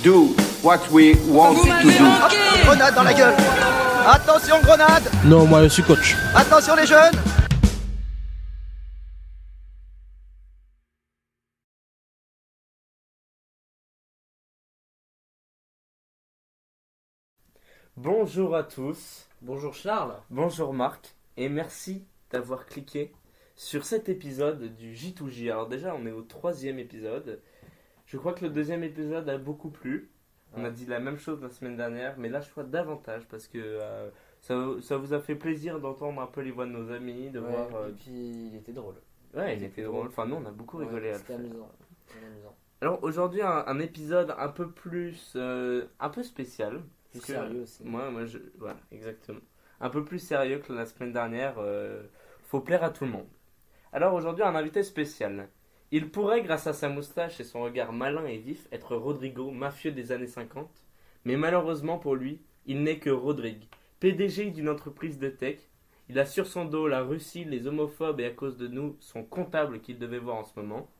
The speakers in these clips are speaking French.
do what we want to do. Hop, grenade dans la gueule. Attention, grenade. Non, moi je suis coach. Attention les jeunes. Bonjour à tous, Bonjour Charles. bonjour Marc, et merci d'avoir cliqué sur cet épisode du J2J. Alors déjà, on est au 3e épisode. Je crois que le 2e épisode a beaucoup plu. On a dit la même chose la semaine dernière, mais là je crois davantage parce que ça vous a fait plaisir d'entendre un peu les voix de nos amis, de voir... Et puis il était drôle. Ouais, il était drôle. Enfin, nous on a beaucoup rigolé à le C'était faire. amusant. C'était amusant. Alors aujourd'hui, un épisode un peu plus... un peu spécial. Plus Parce que- sérieux aussi. Voilà, exactement. Un peu plus sérieux que la semaine dernière. Faut plaire à tout le monde. Alors aujourd'hui, un invité spécial. Il pourrait, grâce à sa moustache et son regard malin et vif, être Rodrigo, mafieux des années 50. Mais malheureusement pour lui, il n'est que Rodrigue, PDG d'une entreprise de tech. Il a sur son dos la Russie, les homophobes et à cause de nous, son comptable qu'il devait voir en ce moment.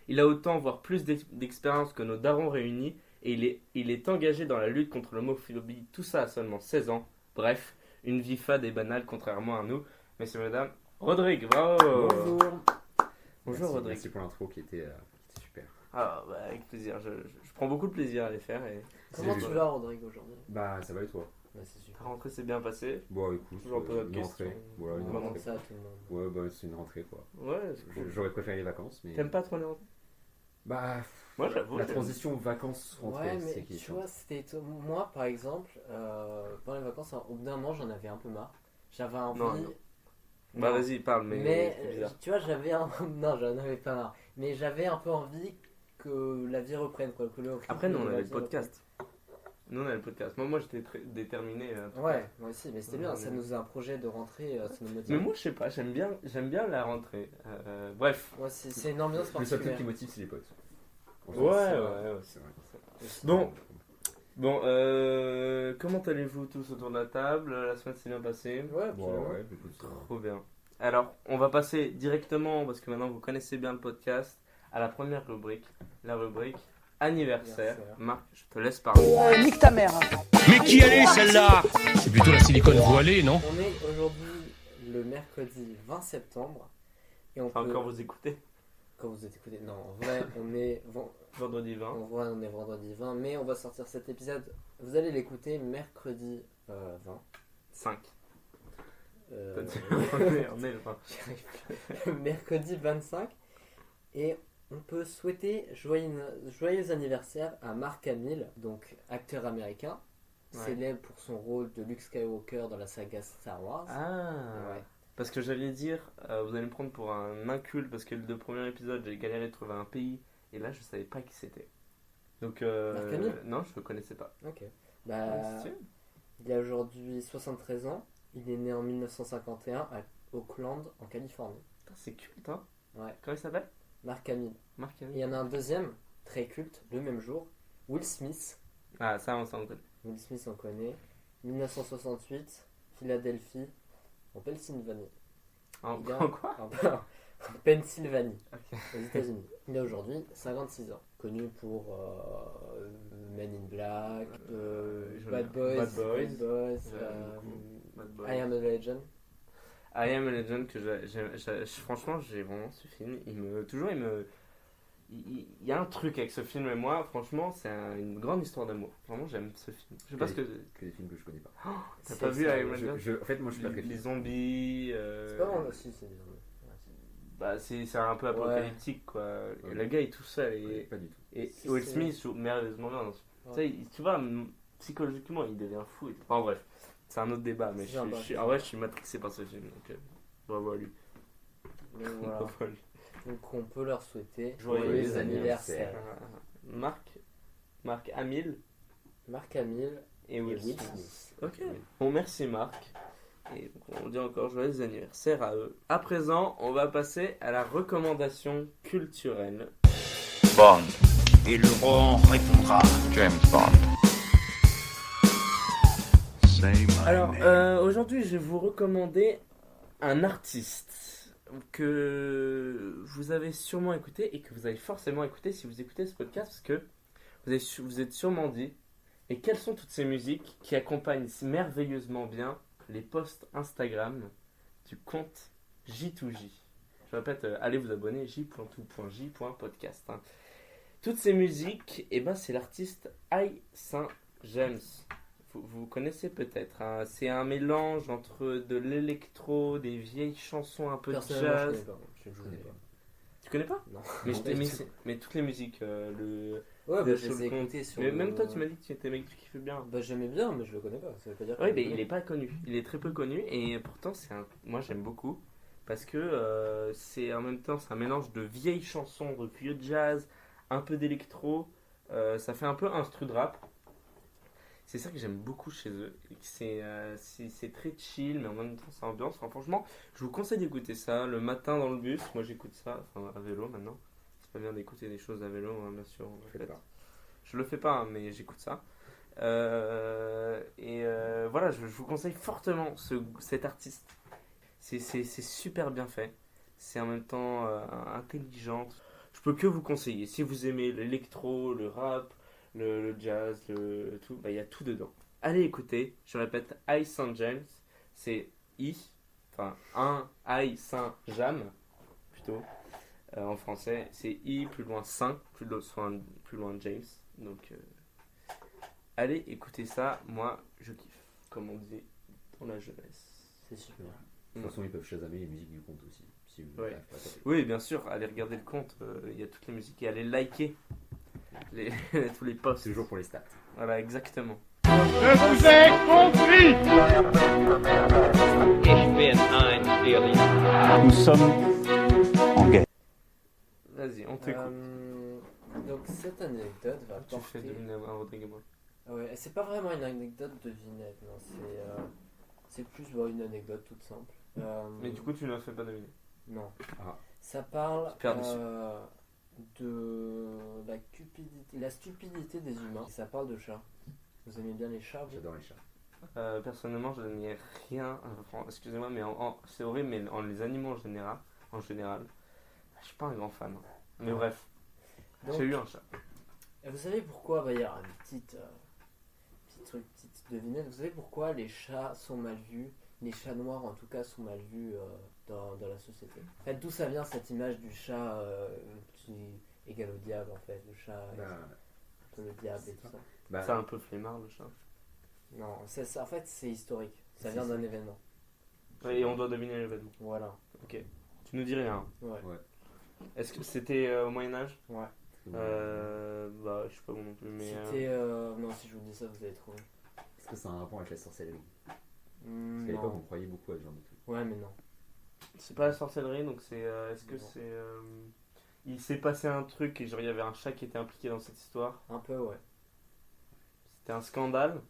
Il a autant, voire plus d'expérience que nos darons réunis. Et il est engagé dans la lutte contre l'homophobie, tout ça à seulement 16 ans. Bref, une vie fade et banale contrairement à nous. Messieurs, mesdames, Rodrigue, bravo. Bonjour. Bonjour Merci, Rodrigue. merci pour l'intro qui était super. Ah, bah, avec plaisir, je prends beaucoup de plaisir à les faire. Et Comment C'est- tu vas Rodrigue aujourd'hui? Bah ça va et toi? Bah c'est super. ta rentrée s'est bien passée. Bon écoute, Toujours un peu notre une question. rentrée. Voilà, une On demande rentrée. ça à tout le monde. Ouais bah c'est une rentrée quoi. Ouais, c'est cool. J'aurais préféré les vacances mais... T'aimes pas trop les rentrées? Bah Moi j'avoue. la j'aime. transition vacances-rentrée Ouais, c'est mais qui est tu chiant. vois, c'était moi par exemple, pendant les vacances, au bout d'un moment j'en avais un peu marre. J'avais envie. Non. Bah Non. vas-y, parle, mais, Mais c'est bizarre. tu vois, j'avais un. Non, j'en avais pas marre. Mais j'avais un peu envie que la vie reprenne quoi. Que le rythme Après, nous on de la avait le vie podcast. Nous on avait le podcast. Moi j'étais très déterminé. en tout reprenne. cas. Ouais, moi aussi, mais c'était Ouais, bien. on Ça est- nous a un projet de rentrée, ça nous motive. Mais moi je sais pas, j'aime bien la rentrée. Bref. Ouais, c'est une ambiance Le seul truc particulière. qui motive c'est les potes. En fait, Ouais, c'est ouais, vrai. ouais. C'est vrai. Bon. Bon, comment allez-vous tous autour de la table? La semaine s'est bien passée. Ouais, Ouais, écoute, Trop bien. Alors, on va passer directement, parce que maintenant vous connaissez bien le podcast, à la première rubrique, la rubrique anniversaire. Anniversaire. Marc, je te laisse parler. Nique ta mère. Mais qui elle est celle-là? C'est plutôt la silicone voilée, non? On est aujourd'hui le mercredi 20 septembre. Et on Enfin, peut. quand vous écoutez, Quand vous êtes écouté. Non, en vrai, on est. vendredi 20. En vrai, on est vendredi 20, mais on va sortir cet épisode. Vous allez l'écouter mercredi 20. 5. Euh, On est le 20. mercredi 25. Et on peut souhaiter joyeux anniversaire à Mark Hamill, donc acteur américain, Ouais. célèbre pour son rôle de Luke Skywalker dans la saga Star Wars. Ah Ouais. Parce que j'allais dire, vous allez me prendre pour un inculte, parce que le deux premiers épisodes, j'ai galéré de trouver un pays, et là je savais pas qui c'était. Donc, Marc Hamill non, je le connaissais pas. Ok. Ouais, Bah, c'est sûr. il a aujourd'hui 73 ans. Il est né en 1951 à Oakland, en Californie. Putain, c'est culte, hein. Ouais. Comment il s'appelle? Mark Hamill. Marc Et Hamill. il y en a un deuxième, très culte, le même jour, Will Smith. Ah, ça on connaît. Will Smith, on connaît. 1968, Philadelphie, en Pennsylvanie. En, Il a- en quoi? En Pennsylvanie, Ok. aux États-Unis. Il a aujourd'hui 56 ans. Connu pour Men in Black, Bad Boys, Bad Boys. Good Boys, J'aime beaucoup. Bad Boy. I Am a Legend. I Am a Legend que franchement j'ai vraiment ce film. Il y a un truc avec ce film et moi franchement c'est une grande histoire d'amour. Vraiment j'aime ce film. Je sais pas ce que Que des films que je connais pas. t'as pas vu I Am a Je- Legend. en fait moi je suis pas très Les film. zombies. C'est pas vraiment aussi, c'est des Bah c'est un peu apocalyptique quoi. Et Ouais. le gars est tout seul Ouais, et, pas du tout. et C'est- Will c'est- Smith joue merveilleusement bien. Ouais. Tu sais, tu vois psychologiquement il devient fou. Enfin bref c'est un autre débat mais C'est sympa. en vrai je suis matrixé par ce film donc bravo à lui. Mais voilà. Bravo à lui. Donc on peut leur souhaiter Joyeux anniversaire. Marc Hamill Mark Hamill et et Will Will Smith. Smith. Ok. Bon, merci Marc. Et on dit encore joyeux anniversaire à eux. À présent, on va passer à la recommandation culturelle. Bond. Et le roi répondra. James Bond. Alors, aujourd'hui, je vais vous recommander un artiste que vous avez sûrement écouté et que vous avez forcément écouté si vous écoutez ce podcast parce que vous êtes sûrement dit, et quelles sont toutes ces musiques qui accompagnent merveilleusement bien les posts Instagram du compte J2J. Je répète, allez vous abonner, j.2.j.podcast. Hein. Toutes ces musiques, c'est l'artiste I Saint James. Vous connaissez peut-être. Hein. C'est un mélange entre de l'électro, des vieilles chansons un peu de Personnellement, jazz. je connais pas. Tu connais pas? Non. Mais toutes les musiques, Ouais, le je les ai écoutés sur. Mais même toi, tu m'as dit que tu étais mec, tu kiffais bien. Bah, j'aimais bien, mais je le connais pas. Ça veut pas dire. Oui, que je mais le il connais. est pas connu. Il est très peu connu et pourtant moi j'aime beaucoup parce que c'est en même temps c'est un mélange de vieilles chansons, de vieux jazz, un peu d'électro. Ça fait un peu instru de rap. C'est ça que j'aime beaucoup chez eux. Et que c'est très chill, mais en même temps c'est ambiance. Enfin, franchement, je vous conseille d'écouter ça le matin dans le bus. Moi j'écoute ça, enfin à vélo maintenant. C'est pas bien d'écouter des choses à vélo, hein, bien sûr. Je le fais pas, hein, mais j'écoute ça. Voilà, je vous conseille fortement cet artiste. C'est super bien fait. C'est en même temps intelligent. Je peux que vous conseiller. Si vous aimez l'électro, le rap, le jazz, le tout, il y a tout dedans. Allez écouter. Je répète, I Saint James. C'est un I Saint Jam plutôt. En français, c'est I plus loin Saint, plus loin James. Donc allez écouter ça, moi je kiffe, comme on disait dans la jeunesse. C'est super. De toute façon, ils peuvent chasamer les musiques du compte aussi. Si vous Ouais. n'arrivez pas à taper. Oui, bien sûr, allez regarder le compte, il y a toutes les musiques et allez liker tous les posts. C'est toujours pour les stats. Voilà, exactement. Nous sommes en guerre. Vas-y, on t'écoute. Donc cette anecdote va Tu fais porter. deviner un Rodrigue et moi. Ouais, c'est pas vraiment une anecdote de Vinette, non, c'est plus une anecdote toute simple. Mais du coup, tu ne la fais pas deviner. Non. Ah. Ça parle Super déçu. de la stupidité des humains. Ça parle de chats. Vous aimez bien les chats, vous? J'adore les chats. Personnellement, je n'ai rien. Excusez-moi, mais c'est horrible, mais les animaux en général, je suis pas un grand fan. Mais Ouais. bref, Donc, j'ai eu un chat. Et vous savez pourquoi, il y a une petite devinette. Vous savez pourquoi les chats sont mal vus, les chats noirs en tout cas sont mal vus dans la société. En fait, d'où ça vient cette image du chat qui égale au diable en fait, le chat Bah, un peu le diable et tout ça. bah, C'est un peu flemmard le chat. Non, en fait c'est historique. Ça C'est vient d'un ça. événement. Ouais, et on doit deviner l'événement. Voilà. Tu nous dis rien. Ouais. Est-ce que c'était au Moyen-Âge? Ouais. Bah, je sais pas moi non plus, mais. C'était non, si je vous dis ça, vous allez trouver. Est-ce que c'est un rapport avec la sorcellerie? Parce qu'à Non. l'époque, on croyait beaucoup à ce genre de trucs. Ouais, mais non. C'est pas la sorcellerie, donc c'est. Est-ce que Non. c'est. Il s'est passé un truc et genre il y avait un chat qui était impliqué dans cette histoire. Un peu, ouais. C'était un scandale,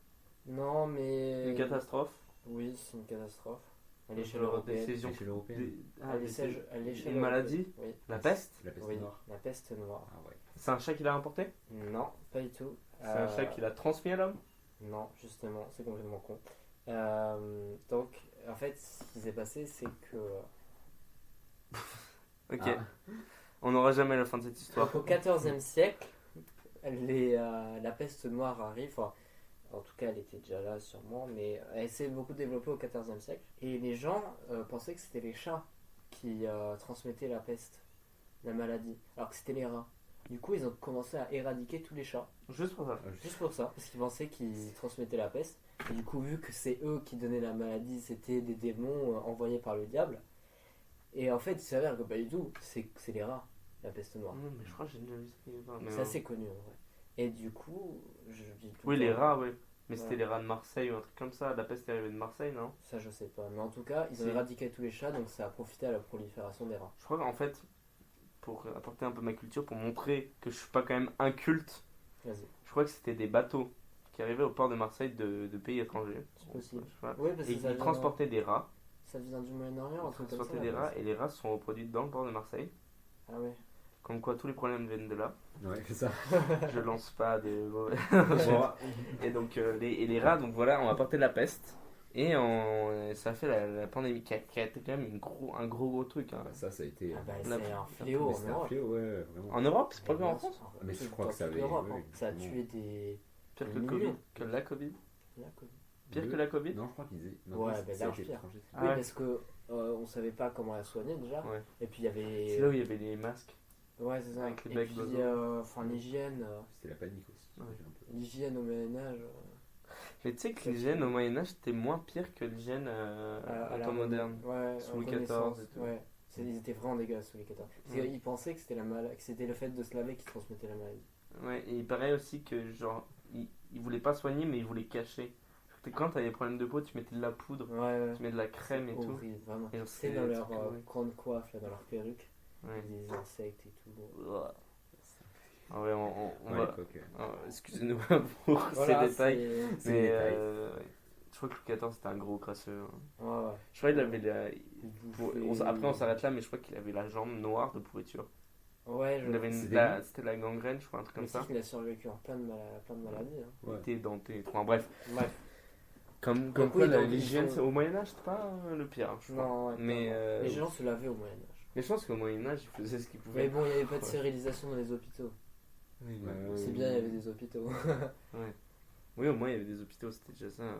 Non, mais. une catastrophe. Oui, c'est une catastrophe. À Des l'échelle européenne. saisons. L'échelle européenne. À l'échelle Une maladie? européenne. Oui. La peste? La peste Oui, noire. la peste noire. Ah ouais. C'est un chat qui l'a importé? Non, pas du tout. C'est un chat qui l'a transmis à l'homme? Non, justement, c'est complètement con. Donc, en fait, ce qui s'est passé, c'est que Ok. Ah. On n'aura jamais la fin de cette histoire. au XIVe siècle, la peste noire arrive. Enfin, en tout cas, elle était déjà là sûrement, mais elle s'est beaucoup développée au XIVe siècle. Et les gens pensaient que c'était les chats qui transmettaient la peste, la maladie, alors que c'était les rats. Du coup, ils ont commencé à éradiquer tous les chats. Juste pour ça. Juste pour ça, parce qu'ils pensaient qu'ils transmettaient la peste. Et du coup, vu que c'est eux qui donnaient la maladie, c'était des démons envoyés par le diable. Et en fait, il s'avère que pas du tout, c'est les rats, la peste noire. Non, mais je crois que j'ai déjà vu ça. Mais C'est assez connu en vrai. Et du coup, je dis tout Oui, le les temps- rats, oui. Mais Ouais. c'était les rats de Marseille ou un truc comme ça. La peste est arrivée de Marseille, non? Ça, je sais pas. Mais en tout cas, ils ont Si. éradiqué tous les chats, donc ça a profité à la prolifération des rats. Je crois qu'en fait, pour apporter un peu ma culture, pour montrer que je suis pas quand même inculte, Vas-y. je crois que c'était des bateaux qui arrivaient au port de Marseille de pays étrangers. C'est possible. Je sais pas. Oui, parce Et que ça ils transportaient des rats. ça vient du Moyen-Orient, un Ils truc comme ça. transportaient des rats et les rats se sont reproduits dans le port de Marseille. Ah ouais. Comme quoi tous les problèmes viennent de là. Ouais, c'est ça. Je lance pas des mauvais. Bon, Et donc les rats, donc voilà, ont apporté la peste. Et ça a fait la pandémie qui a été quand même un gros truc. Hein. Bah, ça a été. Ah bah, La- c'est un fléau en C'était un Europe. fléau, ouais, vraiment. En Europe, c'est pas Mais que en bien France. sûr. Mais je C'est crois dans que ça toute avait. l'Europe, ouais, hein. Ça a vraiment. tué des. Pire que Des le Covid. millions. Que la Covid. La Covid. Pire que la Covid. Non, je crois qu'ils disaient. Non, Ouais, ça bah, a large été pire. étranger. Ah Oui, ouais. parce que on savait pas comment la soigner déjà. Ouais. Et puis il y avait. C'est là où il y avait les masques. Ouais, c'est ça. Avec les Et becs puis, dedans. enfin, l'hygiène. C'était la panique aussi. Ouais. j'ai un peu. L'hygiène au Moyen-Âge. Mais tu sais que l'hygiène au Moyen-Âge c'était moins pire que l'hygiène À au la temps moderne. Ouais, Sous en Louis XIV connaissance, et tout. Ouais. Ils étaient vraiment dégueulasses sous les 14. Parce Ouais. qu'ils pensaient que c'était que c'était le fait de se laver qui transmettait la maladie. Ouais, et il paraît aussi que genre ils voulaient pas soigner mais ils voulaient cacher. Quand t'avais des problèmes de peau, tu mettais de la poudre, Ouais, tu mets de la crème et tout. horrible, vraiment. Et genre, C'est c'était dans des leur trucs horribles. grande coiffe, là, dans leur perruque, Ouais. avec des insectes et tout. Ah ouais, on À va. l'époque. Excusez-nous pour Voilà, ces détails. C'est Mais les détails. je crois que Louis XIV c'était un gros crasseux. Hein. Ouais, ouais. Je crois qu'il avait bouffait- après on s'arrête là, mais je crois qu'il avait la jambe noire de pourriture. Ouais, Il avait C'est c'était la gangrène, je crois, un truc comme mais ça. il a survécu en plein de maladies. Hein. Ouais. Il était denté. Enfin, bref, Bref. comme Donc quoi oui, donc, l'hygiène il faut- au Moyen-Âge c'était pas le pire, hein, je crois. Non, ouais, Mais, clairement. Les gens se lavaient au Moyen-Âge. Mais je pense qu'au Moyen-Âge ils faisaient ce qu'ils pouvaient. Mais bon, il n'y avait pas de Ouais. stérilisation dans les hôpitaux. Oui, Ouais. C'est bien, il y avait des hôpitaux. Ouais. Oui, au moins il y avait des hôpitaux, c'était déjà ça. Hein.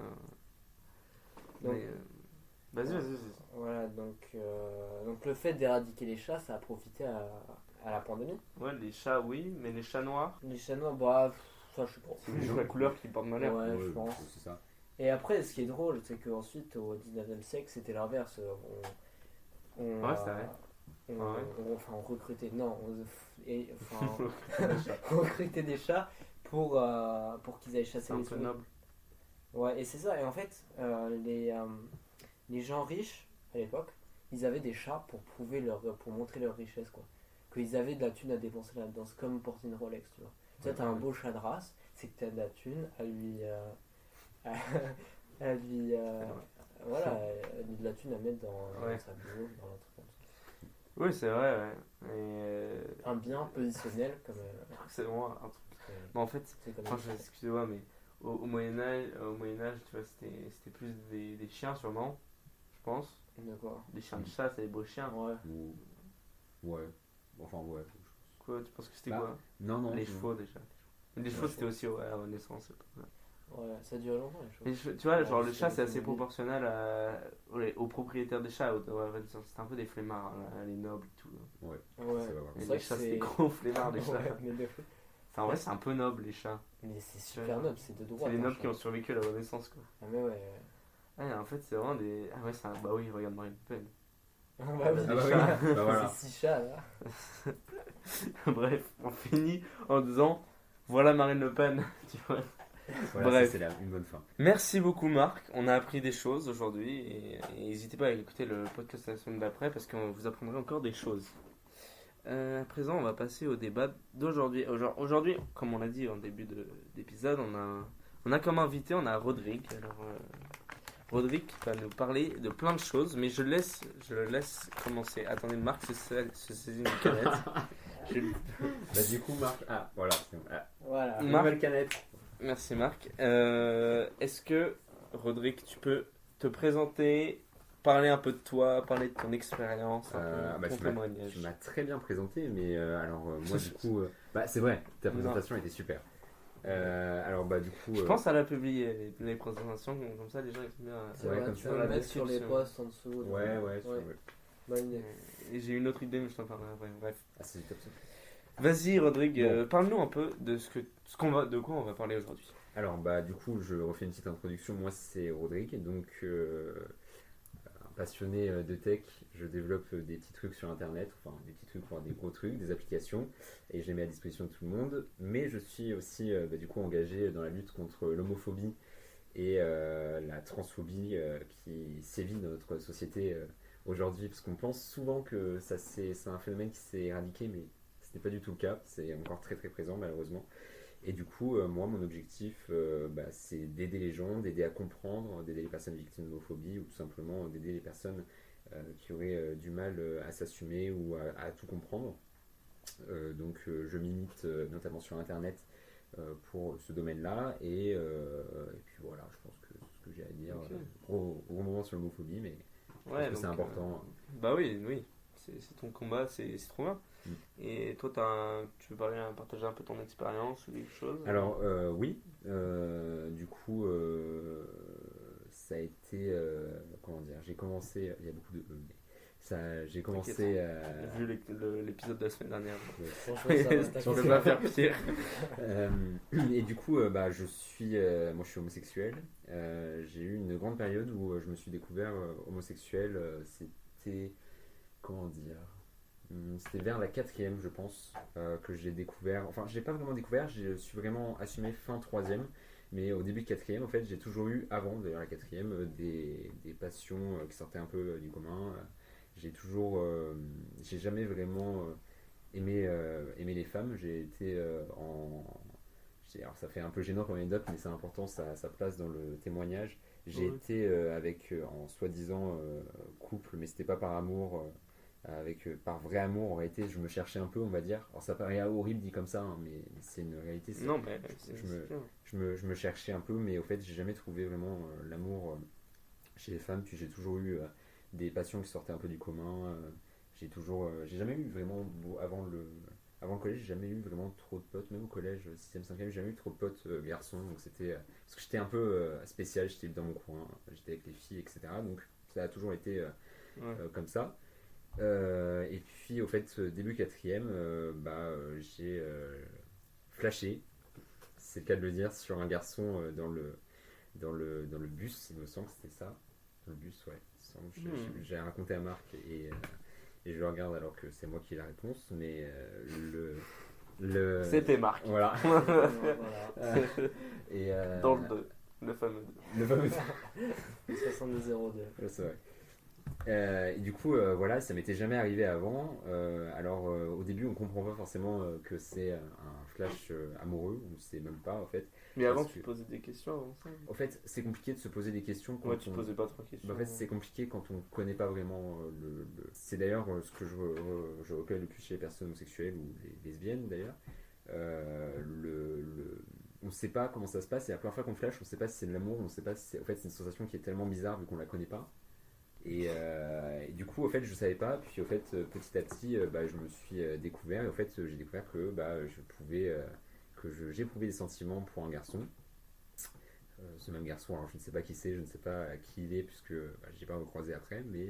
Donc- Mais, vas-y. Voilà, donc le fait d'éradiquer les chats, ça a profité à la pandémie. Ouais, les chats, oui, mais les chats noirs, Les chats noirs, bah, ça je sais pas. c'est juste la couleur qui porte malheur. Ouais, je pense. C'est ça. Et après, ce qui est drôle, c'est qu'ensuite, au 19e siècle, c'était l'inverse. Ouais, c'est vrai. On recrutait, non, on recrutait des chats pour qu'ils aillent C'est chasser un les peu souris. noble. Ouais, et c'est ça. Et en fait, les gens riches à l'époque, ils avaient des chats pour montrer leur richesse, quoi. Qu'ils avaient de la thune à dépenser là-dedans. C'est comme porter une Rolex, tu vois. Tu vois, t'as un beau chat de race, c'est que t'as de la thune à lui. Voilà, de la thune à mettre dans Ouais. sa bourse, dans un truc comme ça. Oui, c'est vrai, ouais. Et Un bien positionnel, comme. c'est vraiment un truc. Mais en fait, C'est comme franchement, excusez-moi, mais au Moyen-Âge, tu vois, c'était plus des chiens, sûrement, je pense. De quoi? Des chiens de chasse, des beaux chiens. Ouais. Ouais. Enfin, ouais. Quoi, tu penses que c'était Bah, quoi? Non. Les chevaux, déjà. Les chevaux, c'était aussi à la Renaissance. Ouais, ça dure longtemps les choses. Et tu vois, Ouais, genre le c'est chat c'est des assez mobile. proportionnel aux propriétaires des chats. C'était un peu des flemmards, là, les nobles et tout. Ouais. Ouais. Ça va voir. Et C'est vrai les que chats, c'est c'est- des gros flemmards, les chats. Ouais, mais Enfin, en vrai, c'est un peu noble, les chats. c'est super noble, c'est de droite. C'est les hein, nobles qui chat. ont survécu à la Renaissance, quoi. Ah, mais ouais. Ouais, en fait, c'est vraiment des. Ah ouais, c'est un. Bah oui, regarde Marine Le Pen. Ah bah oui, Ah bah oui, chats. bah voilà. C'est 6 chats là. Bref, on finit en disant voilà Marine Le Pen. Tu vois. Voilà, Bref. ça, c'est une bonne fin. Merci beaucoup, Marc. On a appris des choses aujourd'hui. Et n'hésitez pas à écouter le podcast la semaine d'après parce qu'on vous apprendra encore des choses. À présent, on va passer au débat d'aujourd'hui. Aujourd'hui, comme on l'a dit en début d'épisode, on a comme invité, on a Rodrigue. Alors, Rodrigue va nous parler de plein de choses, mais je le laisse commencer. Attendez, Marc se saisit une canette. Bah, du coup, Marc. Ah, voilà. c'est bon. Ah, Voilà. une Marc. nouvelle canette. Merci Marc. Est-ce que, Rodrigue, tu peux te présenter, parler un peu de toi, parler de ton expérience, un peu, Bah, ton témoignage. Tu m'as très bien présenté, mais moi, du coup. Bah, c'est vrai, ta présentation était super. Alors, bah, du coup. Je pense à la publier, les présentations, comme ça les gens ils sont bien. C'est Ouais, vrai, comme tu ça, peux la le mettre sur les description. posts en dessous. Ouais, ouais. Bonne idée. Et j'ai une autre idée, mais je t'en parlerai après. Bref. Ah, c'est top ça. Vas-y, Rodrigue, Bon. parle-nous un peu de de quoi on va parler aujourd'hui. Alors, bah, du coup, je refais une petite introduction. Moi, c'est Rodrigue, donc un passionné de tech. Je développe des petits trucs sur Internet, enfin des petits trucs, enfin, des gros trucs, des applications, et je les mets à disposition de tout le monde. Mais je suis aussi, du coup, engagé dans la lutte contre l'homophobie et la transphobie qui sévit dans notre société aujourd'hui, parce qu'on pense souvent que c'est un phénomène qui s'est éradiqué, mais ce n'est pas du tout le cas. C'est encore très très présent, malheureusement. Et du coup, moi, mon objectif, c'est d'aider les gens, d'aider à comprendre, d'aider les personnes victimes d'homophobie, ou tout simplement d'aider les personnes qui auraient du mal à s'assumer ou à tout comprendre. Donc, je milite notamment sur Internet pour ce domaine-là. Et puis voilà, je pense que que j'ai à dire. Ok. Gros moment sur l'homophobie, mais je pense Ouais, que c'est donc, important. bah oui. C'est ton combat, c'est trop bien. Mm. Et toi, tu veux partager un peu ton expérience ou quelque chose? Alors, oui, du coup, ça a été. Comment dire? J'ai commencé. Il y a beaucoup de. Mais j'ai commencé à. Vu l'épisode de la semaine dernière. Franchement, ça va, Tu t'inquiète. peux pas faire pire. Et du coup, moi je suis homosexuel. J'ai eu une grande période où je me suis découvert homosexuel. C'était, comment dire, c'était vers la quatrième, je pense, que j'ai découvert. Enfin, je l'ai pas vraiment découvert, je suis vraiment assumé fin troisième. Mais au début de quatrième, en fait, j'ai toujours eu, avant d'ailleurs la quatrième, des passions qui sortaient un peu du commun. J'ai jamais vraiment aimé les femmes. J'ai été alors ça fait un peu gênant comme anecdote, mais c'est important, ça place dans le témoignage. J'ai Ouais. été en soi-disant couple, mais c'était pas par amour, par vrai amour. En réalité, je me cherchais un peu, on va dire. Alors ça paraît horrible dit comme ça, hein, mais c'est une réalité. Non, mais Je me cherchais un peu, mais au fait, j'ai jamais trouvé vraiment l'amour chez les femmes. Puis j'ai toujours eu des passions qui sortaient un peu du commun. J'ai jamais eu vraiment, avant le collège, j'ai jamais eu vraiment trop de potes. Même au collège, 6ème, 5ème, j'ai jamais eu trop de potes garçons. Donc c'était, parce que j'étais un peu spécial, j'étais dans mon coin, j'étais avec les filles, etc. Donc ça a toujours été comme ça. Et puis au fait, début quatrième, j'ai flashé, c'est le cas de le dire, sur un garçon dans le bus, il me semble que c'était ça. Dans le bus, ouais. Il me semble. J'ai raconté à Marc et je le regarde alors que c'est moi qui ai la réponse, mais c'était Marc. Voilà. Voilà. Et, Dans le 2, le fameux 2. le fameux. 6202. C'est vrai. Et du coup, voilà, ça m'était jamais arrivé avant. Alors, au début, on comprend pas forcément que c'est un flash amoureux, on sait même pas en fait. Mais avant, Parce tu que- posais des questions avant ça? En fait, c'est compliqué de se poser des questions quand Ouais, tu on. posais pas trop de questions. En fait, c'est compliqué quand on connaît pas vraiment C'est d'ailleurs ce que je reconnais le plus chez les personnes homosexuelles ou les lesbiennes d'ailleurs. On sait pas comment ça se passe et la première fois qu'on flash, on sait pas si c'est de l'amour, on sait pas si c'est. En fait, c'est une sensation qui est tellement bizarre vu qu'on la connaît pas. Et du coup, au fait, je savais pas. Puis, au fait, petit à petit, je me suis découvert. Et au fait, j'ai découvert que j'éprouvais des sentiments pour un garçon. Ce même garçon, alors je ne sais pas qui c'est, je ne sais pas qui il est, puisque j'ai pas recroisé après, mais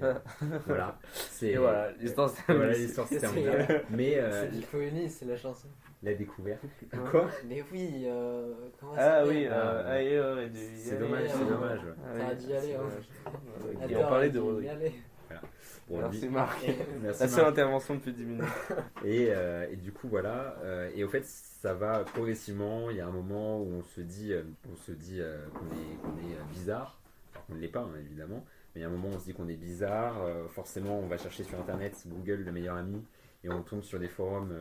voilà. Et voilà, l'histoire se termine Voilà, ici. l'histoire se termine là. Mais C'est Nicoélie, c'est la chanson. la découverte. Quoi? Mais oui, comment ça Ah s'appelle oui, C'est dommage, c'est dommage. ouais. T'as dû y aller, hein. Et on parlait de Attends, Rodrigue. y aller. Bon, Merci lui- Marc. Merci, La seule Marc. intervention depuis 10 minutes. Et du coup, voilà. Et au fait, ça va progressivement. Il y a un moment où on se dit qu'on est bizarre. Alors qu'on ne l'est pas, hein, évidemment. Mais il y a un moment où on se dit qu'on est bizarre. Forcément, on va chercher sur Internet, Google, le meilleur ami. Et on tombe sur des forums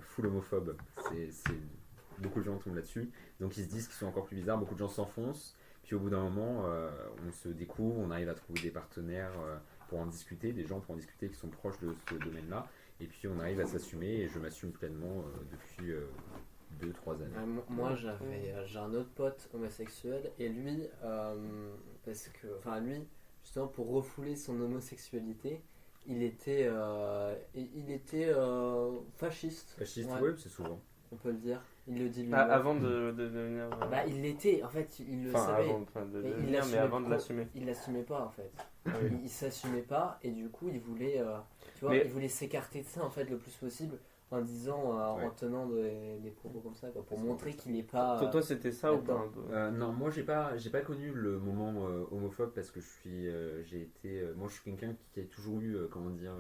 full homophobes. Beaucoup de gens tombent là-dessus. Donc ils se disent qu'ils sont encore plus bizarres. Beaucoup de gens s'enfoncent. Puis au bout d'un moment, on se découvre. On arrive à trouver des partenaires pour en discuter, des gens pour en discuter qui sont proches de ce domaine-là. Et puis on arrive à s'assumer et je m'assume pleinement depuis 2-3 années. Moi, j'ai un autre pote homosexuel et lui, lui, justement pour refouler son homosexualité, il était fasciste. Fasciste, Ouais, ouais, c'est souvent. on peut le dire. Il le dit lui. Avant de devenir. Il l'était, en fait, il le Enfin, savait. avant de Mais il devenir, mais l'assumait avant de pas. l'assumer. Il l'assumait pas en fait. Ah oui. Il s'assumait pas et du coup il voulait, Mais- il voulait s'écarter de ça en fait le plus possible en disant, Ouais. en tenant des propos comme ça, quoi, pour C'est montrer vrai. qu'il est pas. Toi, c'était ça ou pas Attends. un peu? Non, moi j'ai pas connu le moment homophobe parce que moi je suis quelqu'un qui a toujours eu, comment dire,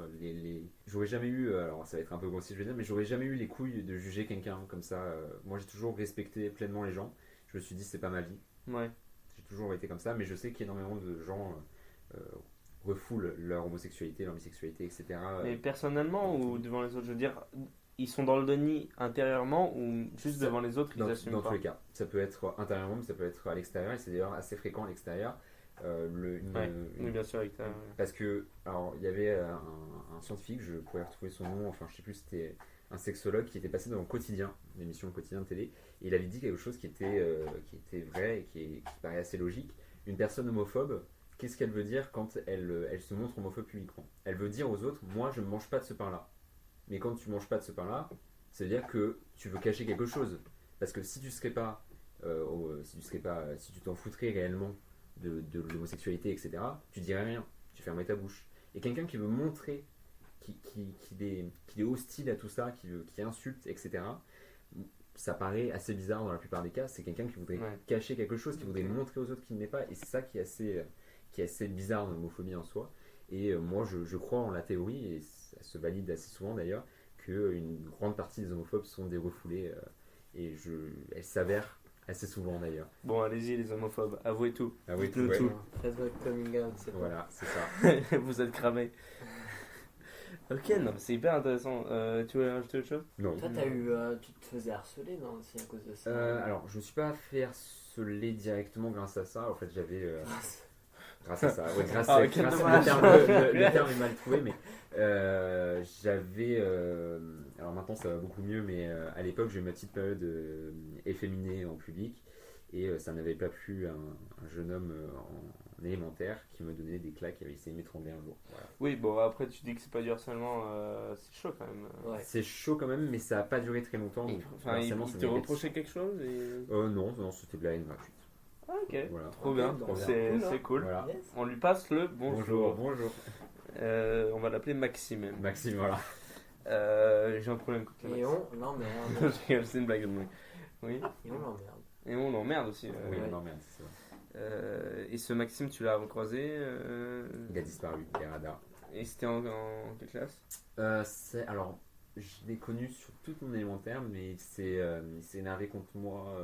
j'aurais jamais eu, alors ça va être un peu grossier je vais dire, mais j'aurais jamais eu les couilles de juger quelqu'un comme ça. Moi j'ai toujours respecté pleinement les gens. Je me suis dit c'est pas ma vie. Ouais. J'ai toujours été comme ça, mais je sais qu'énormément de gens refoulent leur homosexualité, leur bisexualité, etc. Mais personnellement ou devant les autres, je veux dire, ils sont dans le déni intérieurement ou juste Ça- devant les autres, ils Dans assument tous pas. les cas, ça peut être intérieurement, mais ça peut être à l'extérieur, et c'est d'ailleurs assez fréquent à l'extérieur. Oui, bien sûr, avec ta. Parce que, alors, il y avait un scientifique, je pourrais retrouver son nom, enfin, je sais plus, c'était un sexologue qui était passé dans le quotidien, l'émission Le Quotidien de télé, et il avait dit quelque chose qui était vrai et qui paraît assez logique. une personne homophobe, qu'est-ce qu'elle veut dire quand elle se montre homophobe publiquement? Elle veut dire aux autres, moi je ne mange pas de ce pain-là. Mais quand tu manges pas de ce pain-là, ça veut dire que tu veux cacher quelque chose. Parce que si tu serais pas, si tu t'en foutrais réellement de l'homosexualité, etc., tu dirais rien, tu fermerais ta bouche. Et quelqu'un qui veut montrer qu'il est hostile à tout ça, qui insulte, etc., ça paraît assez bizarre dans la plupart des cas. C'est quelqu'un qui voudrait cacher quelque chose, qui voudrait montrer aux autres qu'il n'est pas. Et c'est ça qui est assez bizarre dans l'homophobie en soi. Et moi, je crois en la théorie, et ça se valide assez souvent d'ailleurs, qu'une grande partie des homophobes sont des refoulés. Elle s'avère assez souvent d'ailleurs. Bon, allez-y les homophobes, avouez tout. Avouez Dites-le tout, tout. ouais. Faites votre coming out, c'est Voilà, c'est ça. Vous êtes cramés. Ok, non, mais c'est hyper intéressant. Tu voulais rajouter autre chose? Non. Toi, tu te faisais harceler, non, aussi, à cause de ça? Alors, je me suis pas fait harceler directement grâce à ça. En fait, j'avais... grâce à ça, ouais, quel grâce dommage. le terme est mal trouvé, mais j'avais... alors maintenant, ça va beaucoup mieux, mais à l'époque, j'ai eu ma petite période efféminée en public, et ça n'avait pas plu à un jeune homme en élémentaire qui me donnait des claques, qui avait essayé de m'étrangler un jour. Voilà. Oui, bon, après tu dis que c'est pas du harcèlement, c'est chaud quand même. Ouais. C'est chaud quand même, mais ça n'a pas duré très longtemps. Donc, Enfin, il harcèlement, ça te négatif. reprochait quelque chose et... Non, c'était de la haine gratuite. Ah, ok, Voilà. trop bien, Trop bien. c'est Cool, hein. c'est cool. Voilà. Yes. On lui passe le bonjour. Bonjour. On va l'appeler Maxime. Maxime, voilà. J'ai un problème contre le Et Maxime. on l'emmerde. Je rigole, c'est une blague de moi. Oui. Et on l'emmerde. Et on l'emmerde aussi. Oui, ouais. non, merde, c'est vrai. Et ce Maxime, tu l'as recroisé Il a disparu, les radars. et c'était en quelle classe? Alors, je l'ai connu sur toute mon élémentaire, mais il s'est énervé contre moi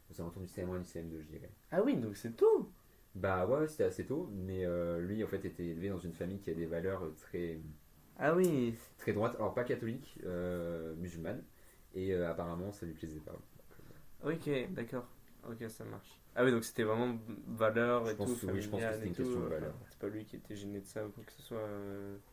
aux alentours du CM1 et du CM2, je dirais. Ah oui, donc c'est tout. Bah ouais, c'était assez tôt, mais lui en fait était élevé dans une famille qui a des valeurs très, Ah oui. très droites, alors pas catholiques, musulmanes, et apparemment ça lui plaisait pas. Ok, d'accord. Ok, ça marche. Ah oui, donc c'était vraiment valeur et Je pense tout, que oui, je pense que familial c'était et une question tout, de valeur. C'est pas lui qui était gêné de ça ou quoi que ce soit.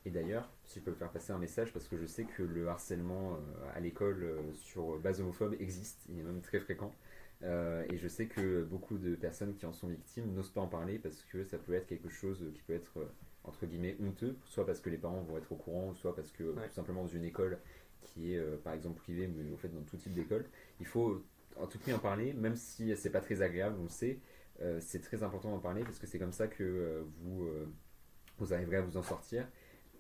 Et d'ailleurs, si je peux faire passer un message, parce que je sais que le harcèlement à l'école sur base homophobe existe, il est même très fréquent. Et je sais que beaucoup de personnes qui en sont victimes n'osent pas en parler parce que ça peut être quelque chose qui peut être entre guillemets honteux, soit parce que les parents vont être au courant, soit parce que tout simplement dans une école qui est par exemple privée, mais au fait dans tout type d'école, il faut en tout prix en parler, même si c'est pas très agréable, on le sait. C'est très important d'en parler parce que c'est comme ça que vous arriverez à vous en sortir.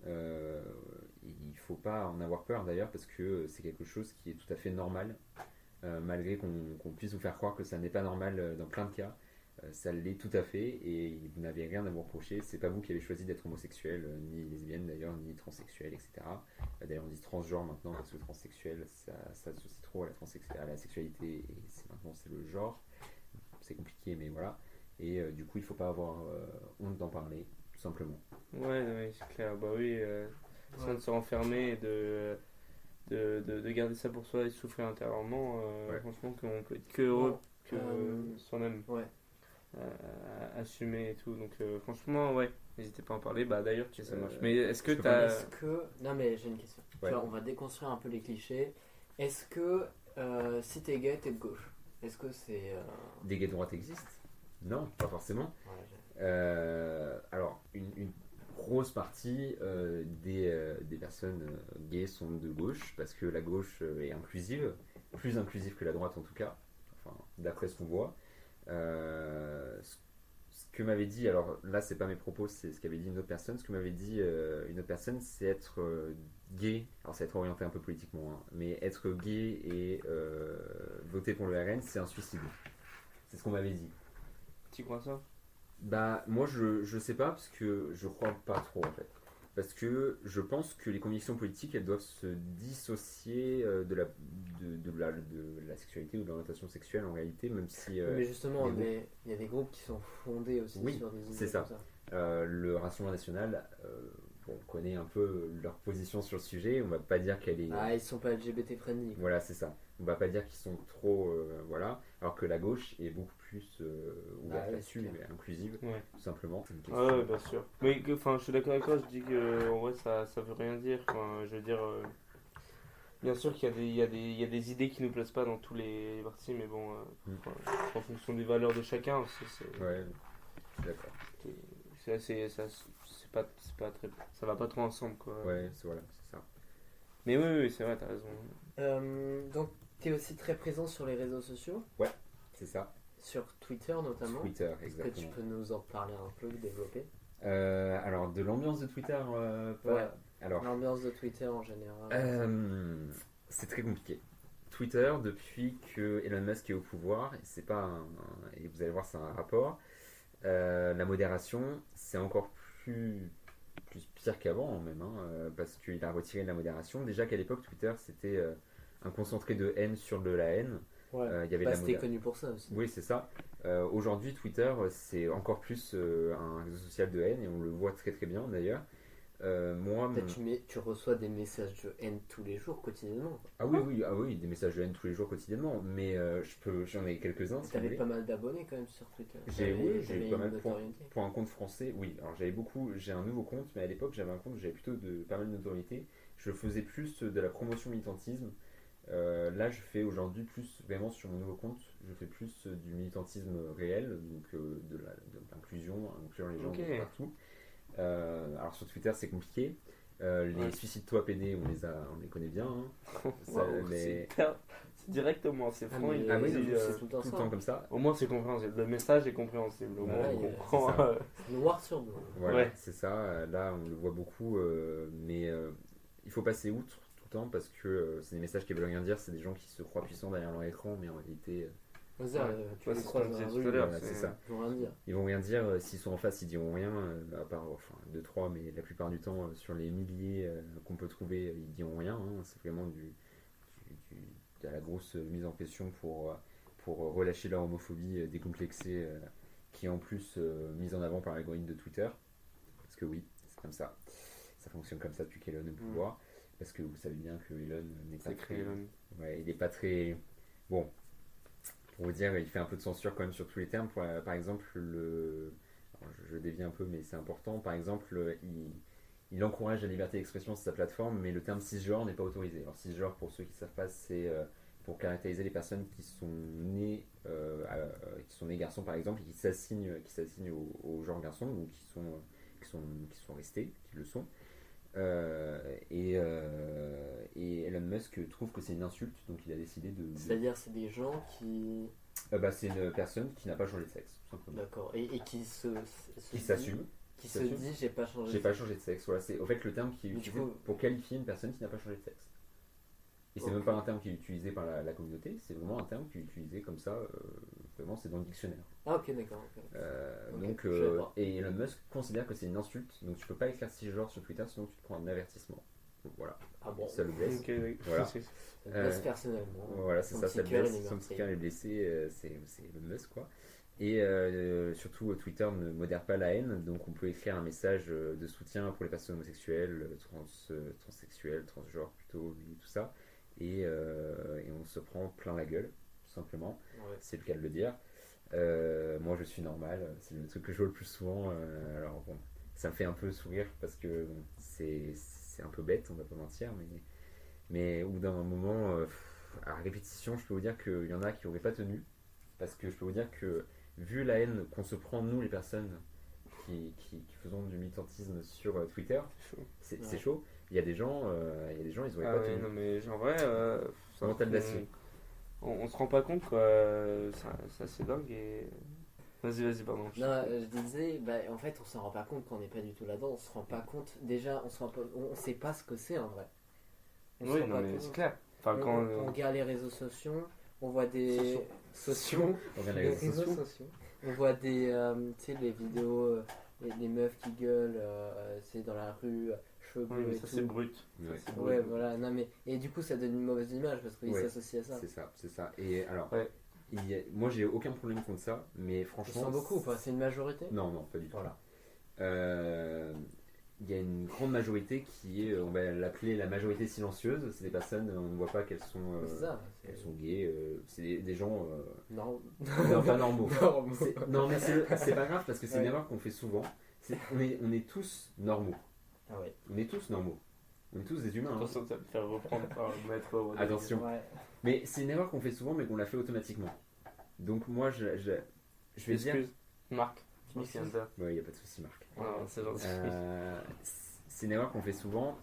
Il faut pas en avoir peur d'ailleurs parce que c'est quelque chose qui est tout à fait normal. Malgré qu'on puisse vous faire croire que ça n'est pas normal dans plein de cas, ça l'est tout à fait et vous n'avez rien à vous reprocher. C'est pas vous qui avez choisi d'être homosexuel, ni lesbienne d'ailleurs, ni transsexuel, etc. D'ailleurs, on dit transgenre maintenant parce que transsexuel ça s'associe trop à la sexualité et maintenant c'est le genre. C'est compliqué, mais voilà. Et du coup, il faut pas avoir honte d'en parler, tout simplement. Ouais, c'est clair. Bah oui, sans de se renfermer et de garder ça pour soi et de souffrir intérieurement, franchement, qu'on peut être que heureux que soi-même. Ouais. Assumer et tout. Donc, franchement, ouais, n'hésitez pas à en parler. Bah d'ailleurs, ça marche. Mais est-ce que je peux t'as. Est-ce que... Non, mais j'ai une question. Ouais. Tu vois, on va déconstruire un peu les clichés. Est-ce que si t'es gay, t'es de gauche? Est-ce que c'est. Des gays de droite existent? Non, pas forcément. Alors, une grosse partie des personnes gays sont de gauche parce que la gauche est inclusive, plus inclusive que la droite en tout cas, enfin, d'après ce qu'on voit. Ce que m'avait dit, alors là c'est pas mes propos, c'est ce qu'avait dit une autre personne. Ce que m'avait dit une autre personne, c'est être gay, alors ça va être orienté un peu politiquement, hein, mais être gay et voter pour le RN, c'est un suicide. C'est ce qu'on m'avait dit. Tu crois ça? Bah moi je sais pas parce que je crois pas trop en fait. Parce que je pense que les convictions politiques elles doivent se dissocier de la sexualité ou de l'orientation sexuelle en réalité, même si Mais justement, les il y a des groupes qui sont fondés aussi Oui, sur des idées c'est ça. comme ça. le Rassemblement National, on connaît un peu leur position sur le sujet, on va pas dire qu'elle est... Ah, ils sont pas LGBT friendly. Voilà, c'est ça. On va pas dire qu'ils sont trop... voilà, alors que la gauche est beaucoup plus ouverte ouais, là-dessus, c'est clair. inclusive, Ouais. tout simplement. C'est une Ah question- ouais, bien sûr. Mais enfin, je suis d'accord avec toi, je dis que en vrai ça veut rien dire. Enfin, je veux dire, bien sûr qu'il y a des idées qui nous plaisent pas dans tous les partis, mais bon, en fonction des valeurs de chacun aussi. Ouais. d'accord. C'est assez, c'est pas très, ça va pas trop ensemble quoi. Ouais, voilà, c'est ça. Mais oui, c'est vrai, t'as raison. Donc, tu es aussi très présent sur les réseaux sociaux, C'est ça. sur Twitter notamment. Twitter, Est-ce que exactement. tu peux nous en parler un peu, développer Alors, de l'ambiance de Twitter, pas- Ouais. Alors, L'ambiance de Twitter en général. c'est très compliqué. Twitter, depuis que Elon Musk est au pouvoir, et c'est pas et vous allez voir, c'est un rapport. La modération, c'est encore plus pire qu'avant même, parce qu'il a retiré la modération. Déjà qu'à l'époque, Twitter, c'était un concentré de haine sur de la haine. Ouais. Il y avait Bah, de la c'était modération. connu pour ça aussi. Oui, c'est ça. Aujourd'hui, Twitter, c'est encore plus un réseau social de haine, et on le voit très très bien d'ailleurs. Moi, Peut-être tu reçois des messages de haine tous les jours, quotidiennement. ah oui, des messages de haine tous les jours quotidiennement, mais j'en ai quelques-uns si vous T'avais voulez. pas mal d'abonnés quand même sur Twitter. J'ai T'avais pas une mal notoriété. pour un compte français, oui. Alors j'ai un nouveau compte, mais à l'époque j'avais un compte où j'avais plutôt pas mal de notoriété. Je faisais plus de la promotion militantisme. Là je fais aujourd'hui plus, vraiment sur mon nouveau compte, je fais plus du militantisme réel, donc de l'inclusion, inclure les gens Ok. de partout. Alors sur Twitter c'est compliqué. Les Suicide-toi PD, on les connaît bien. Ça, Waouh, mais- c'est directement, c'est franc. mais il Ah oui, dit, c'est tout le temps tout le ça. temps comme ça. au moins c'est compréhensible. Le message est compréhensible. Au moins Ouais, on c'est comprend. ça. Noir sur blanc. Voilà, Ouais. c'est ça. Là, on le voit beaucoup, mais il faut passer outre tout le temps parce que c'est des messages qui veulent rien dire. C'est des gens qui se croient puissants derrière leur écran, mais en réalité, C'est ça, Ouais. tu Ouais, les c'est ce croises qu'on dans la disait rue, tout à l'heure. voilà, c'est ça. ils vont rien dire. Ils vont rien dire. S'ils sont en face, ils diront rien, à part, enfin, 2-3, mais la plupart du temps, sur les milliers qu'on peut trouver, ils diront rien. C'est vraiment de la grosse mise en question pour relâcher leur homophobie décomplexée, qui est en plus mise en avant par l'algorithme de Twitter. Parce que oui, c'est comme ça. Ça fonctionne comme ça depuis qu'Elon est au pouvoir. Parce que vous savez bien que Elon n'est pas C'est créé. Ouais, il est pas très. Bon, pour vous dire, il fait un peu de censure quand même sur tous les termes. Par exemple, alors, je dévie un peu, mais c'est important. Par exemple, il encourage la liberté d'expression sur sa plateforme, mais le terme cisgenre n'est pas autorisé. Alors, cisgenre, pour ceux qui ne savent pas, c'est pour caractériser les personnes qui sont nées garçons, par exemple, et qui s'assignent au genre garçon, ou qui sont restés, qui le sont. Et Elon Musk trouve que c'est une insulte, donc il a décidé de. C'est-à-dire, c'est des gens qui. C'est une personne qui n'a pas changé de sexe, tout simplement. D'accord. Et qui Qui s'assume. Qui se s'assume. dit, j'ai pas changé. J'ai pas changé de sexe. Voilà, c'est au fait le terme qui est Mais du utilisé coup- pour qualifier une personne qui n'a pas changé de sexe. Et c'est même pas un terme qui est utilisé par la communauté, c'est vraiment un terme qui est utilisé comme ça, vraiment c'est dans le dictionnaire. Ah, ok, d'accord. Ok. Ok, Donc, je savais pas. et Elon Musk considère que c'est une insulte, donc tu peux pas écrire cisgenre sur Twitter sinon tu te prends un avertissement. Donc voilà, Ah bon. ça le blesse. Ok, Voilà. Ça me blesse personnellement. Voilà, c'est Son ça, petit ça le cœur, blesse. il est Son petit meurtri. cœur est blessé, c'est Elon Musk quoi. Et surtout, Twitter ne modère pas la haine, donc on peut écrire un message de soutien pour les personnes homosexuelles, transsexuelles, transgenres plutôt, et tout ça. Et on se prend plein la gueule, tout simplement. Ouais. C'est le cas de le dire. Moi, je suis normal, c'est le truc que je vois le plus souvent. Alors bon, ça me fait un peu sourire parce que bon, c'est un peu bête, on va pas mentir, mais au bout d'un moment, à répétition, je peux vous dire qu'il y en a qui n'auraient pas tenu, parce que je peux vous dire que vu la haine qu'on se prend nous les personnes qui faisons du militantisme sur Twitter, c'est chaud. Il y a des gens, ils auraient Ah pas ouais, tenu. non mais en vrai, Mental d'acier. on se rend pas compte quoi, ça c'est dingue et. Vas-y, pardon. Non, je disais, bah, en fait, on s'en rend pas compte quand on n'est pas du tout là-dedans. On se rend pas compte. Déjà, on sait pas ce que c'est en vrai. On se Oui, rend non pas mais compte. c'est clair. Enfin, On, quand. on regarde les réseaux sociaux, on voit des. Sociaux. On revient à les réseaux sociaux. On voit des. Tu sais, les vidéos, les meufs qui gueulent, c'est dans la rue, cheveux Oui, bleus mais et ça tout. c'est brut. Ouais. Ça, c'est Ouais, brut. voilà. Non, mais. Et du coup, ça donne une mauvaise image parce qu'ils Ouais. s'associent à ça. C'est ça. Et alors, Ouais. moi j'ai aucun problème contre ça, mais Ils franchement. sont beaucoup ou pas? C'est une majorité? Non, pas du tout. Voilà. Il y a une grande majorité qui est, on va l'appeler la majorité silencieuse. C'est des personnes, on ne voit pas qu'elles sont, C'est ça. elles sont gays. C'est des gens Non. non, pas normaux. Normaux. Non, mais c'est pas grave parce que c'est une Ouais. erreur qu'on fait souvent. On est tous normaux. Ah ouais. On est tous normaux. On est tous des humains. hein. Attention, tu vas me faire reprendre par le maître. Rodrigue. Attention. Ouais. Mais c'est une erreur qu'on fait souvent, mais qu'on la fait automatiquement. Donc moi, je vais dire. Excuse, Marc. Tu m'excuses. Fianda. Ouais, y a pas de souci, Marc. C'est gentil. C'est une erreur qu'on fait souvent,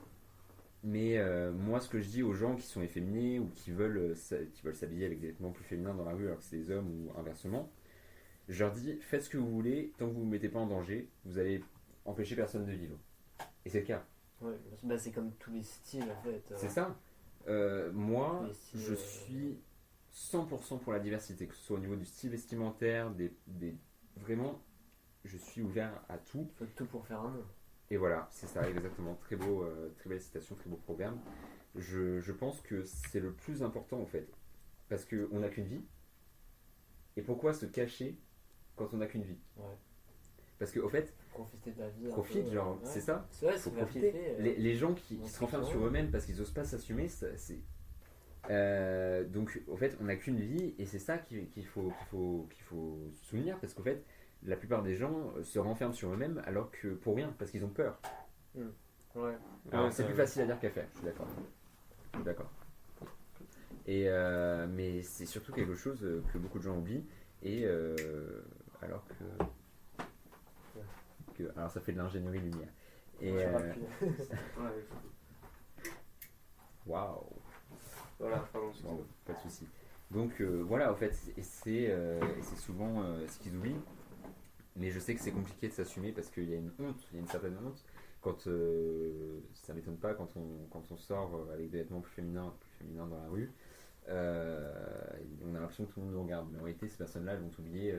mais moi ce que je dis aux gens qui sont efféminés ou qui veulent s'habiller avec des vêtements plus féminins dans la rue alors que c'est des hommes ou inversement, je leur dis faites ce que vous voulez, tant que vous ne vous mettez pas en danger, vous allez empêcher personne de vivre. Et c'est le cas. Ouais, bah, c'est comme tous les styles en fait. C'est ça. Moi, Les styles, je suis 100% pour la diversité, que ce soit au niveau du style vestimentaire, vraiment, je suis ouvert à tout. Faut tout pour faire un monde. Et voilà, c'est ça, exactement. Très beau, très belle citation, très beau programme. Je pense que c'est le plus important en fait. Parce qu'on n'a qu'une vie. Et pourquoi se cacher quand on n'a qu'une vie? Ouais. Parce qu'au fait, Profiter de la vie. un profite, peu, genre, ouais. c'est ça. C'est vrai, Faut c'est profiter. kiffer, Les gens qui on se renferment kiffe, sur ouais. eux-mêmes parce qu'ils n'osent pas s'assumer, c'est. Donc, au fait, on n'a qu'une vie et c'est ça qu'il faut soutenir parce qu'au fait, la plupart des gens se renferment sur eux-mêmes alors que pour rien, parce qu'ils ont peur. Ouais. Alors, Ouais, c'est ça- plus facile à dire qu'à faire, je suis d'accord. Je suis d'accord. Et, mais c'est surtout quelque chose que beaucoup de gens oublient et alors alors ça fait de l'ingénierie lumière. Et Je rappelle. Ouais. waouh. Voilà, pardon. Bon, pas de souci. Donc voilà, en fait, et c'est souvent ce qu'ils oublient. Mais je sais que c'est compliqué de s'assumer parce qu'il y a une honte, il y a une certaine honte. Quand ça m'étonne pas quand on sort avec des vêtements plus féminins dans la rue, on a l'impression que tout le monde nous regarde. Mais en réalité, ces personnes-là, elles vont t'oublier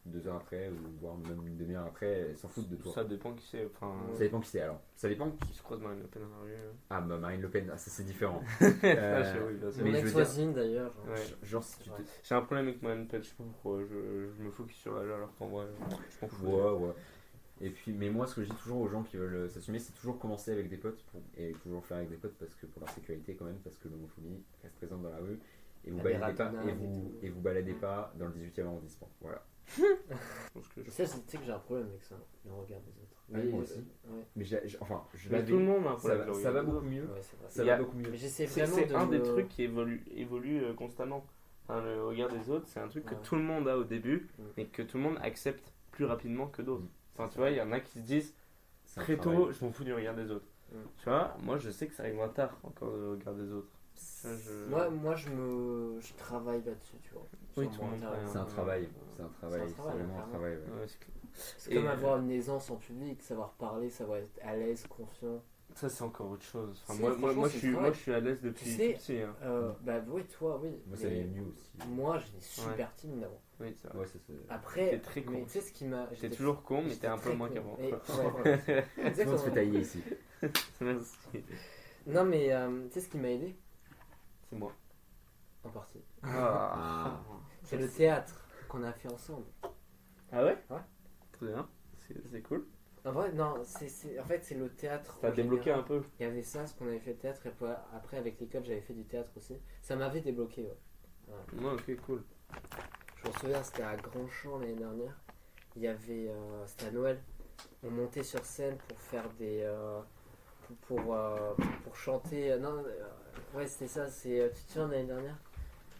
2 heures après, ou voire même une demi-heure après, elles s'en foutent de toi. Ça dépend qui c'est. Enfin, Ça dépend qui c'est alors. Ça dépend qui. je croise Marine Le Pen dans la rue. Ah bah Marine Le Pen, ça c'est différent. Ah, oui, bien sûr. mais Mon je veux ex-voisine d'ailleurs. genre. Ouais. Genre si tu te. J'ai un problème avec Marine Le Pen, je sais pas pourquoi. Je me focus sur elle alors qu'en vrai, je m'en fous. Ouais. Et puis, mais moi, ce que je dis toujours aux gens qui veulent s'assumer, c'est toujours commencer avec des potes et toujours faire avec des potes parce que pour leur sécurité quand même, parce que l'homophobie reste présente dans la rue et vous La baladez pas bératonnade et vous baladez pas dans le 18e arrondissement. Voilà. Je pense que Tu sais que j'ai un problème avec ça, le regard des autres. Ah, moi aussi. Ouais, Mais je Mais l'avais. tout le monde a un Ça problème va, avec le ça va regard des beaucoup mieux. ouais, c'est vrai. Ça Il y a- va beaucoup mieux. Mais j'essaie C'est vraiment de un des me- trucs qui évolue constamment. Enfin, le regard des autres, c'est un truc que Ouais. tout le monde a au début, Mm. mais que tout le monde accepte plus rapidement que d'autres. Enfin, tu vois, il y en a qui se disent C'est un très travail. tôt, je m'en fous du regard des autres. Mm. Tu vois, moi je sais que ça arrivera tard encore le regard des autres. Tu vois, Moi, je travaille là-dessus, tu vois. Oui, Sur tout mon le monde intérieur. C'est un travail. C'est un travail. C'est un C'est travail, vraiment un clairement. travail. Ouais. Ouais, c'est clair. C'est Et, comme avoir une aisance en public, savoir parler, savoir être à l'aise, confiant. Ça, c'est encore autre chose. Enfin, Si, moi, franchement, c'est le moi, travail. je suis à l'aise depuis Tu sais, tout petit. Hein. Bah oui, toi, oui. Moi, ça mais m'est venu aussi. moi, j'étais super timide avant. Oui, c'est vrai. Ouais, c'est. Après, T'es très con. mais tu sais ce qui m'a. J'étais toujours con, mais j'étais t'es un peu très moins con. qu'avant. Et- quoi. ouais, voilà. Tout le monde se fait Exactement. tailler ici. Merci. Non, mais tu sais ce qui m'a aidé C'est moi. en partie. Ah. C'est le théâtre qu'on a fait ensemble. Ah ouais? Ouais. Très bien. C'est cool. En vrai, non, en fait, c'est le théâtre. Ça a en débloqué général. un peu. Il y avait ça, ce qu'on avait fait de théâtre, et après, avec l'école, j'avais fait du théâtre aussi. Ça m'avait débloqué, ouais. Ouais, ok, cool. Je me souviens, c'était à Grandchamp l'année dernière. Il y avait. C'était à Noël. On montait sur scène pour faire des. Pour chanter. Non, ouais, c'était ça. Tu te souviens l'année dernière?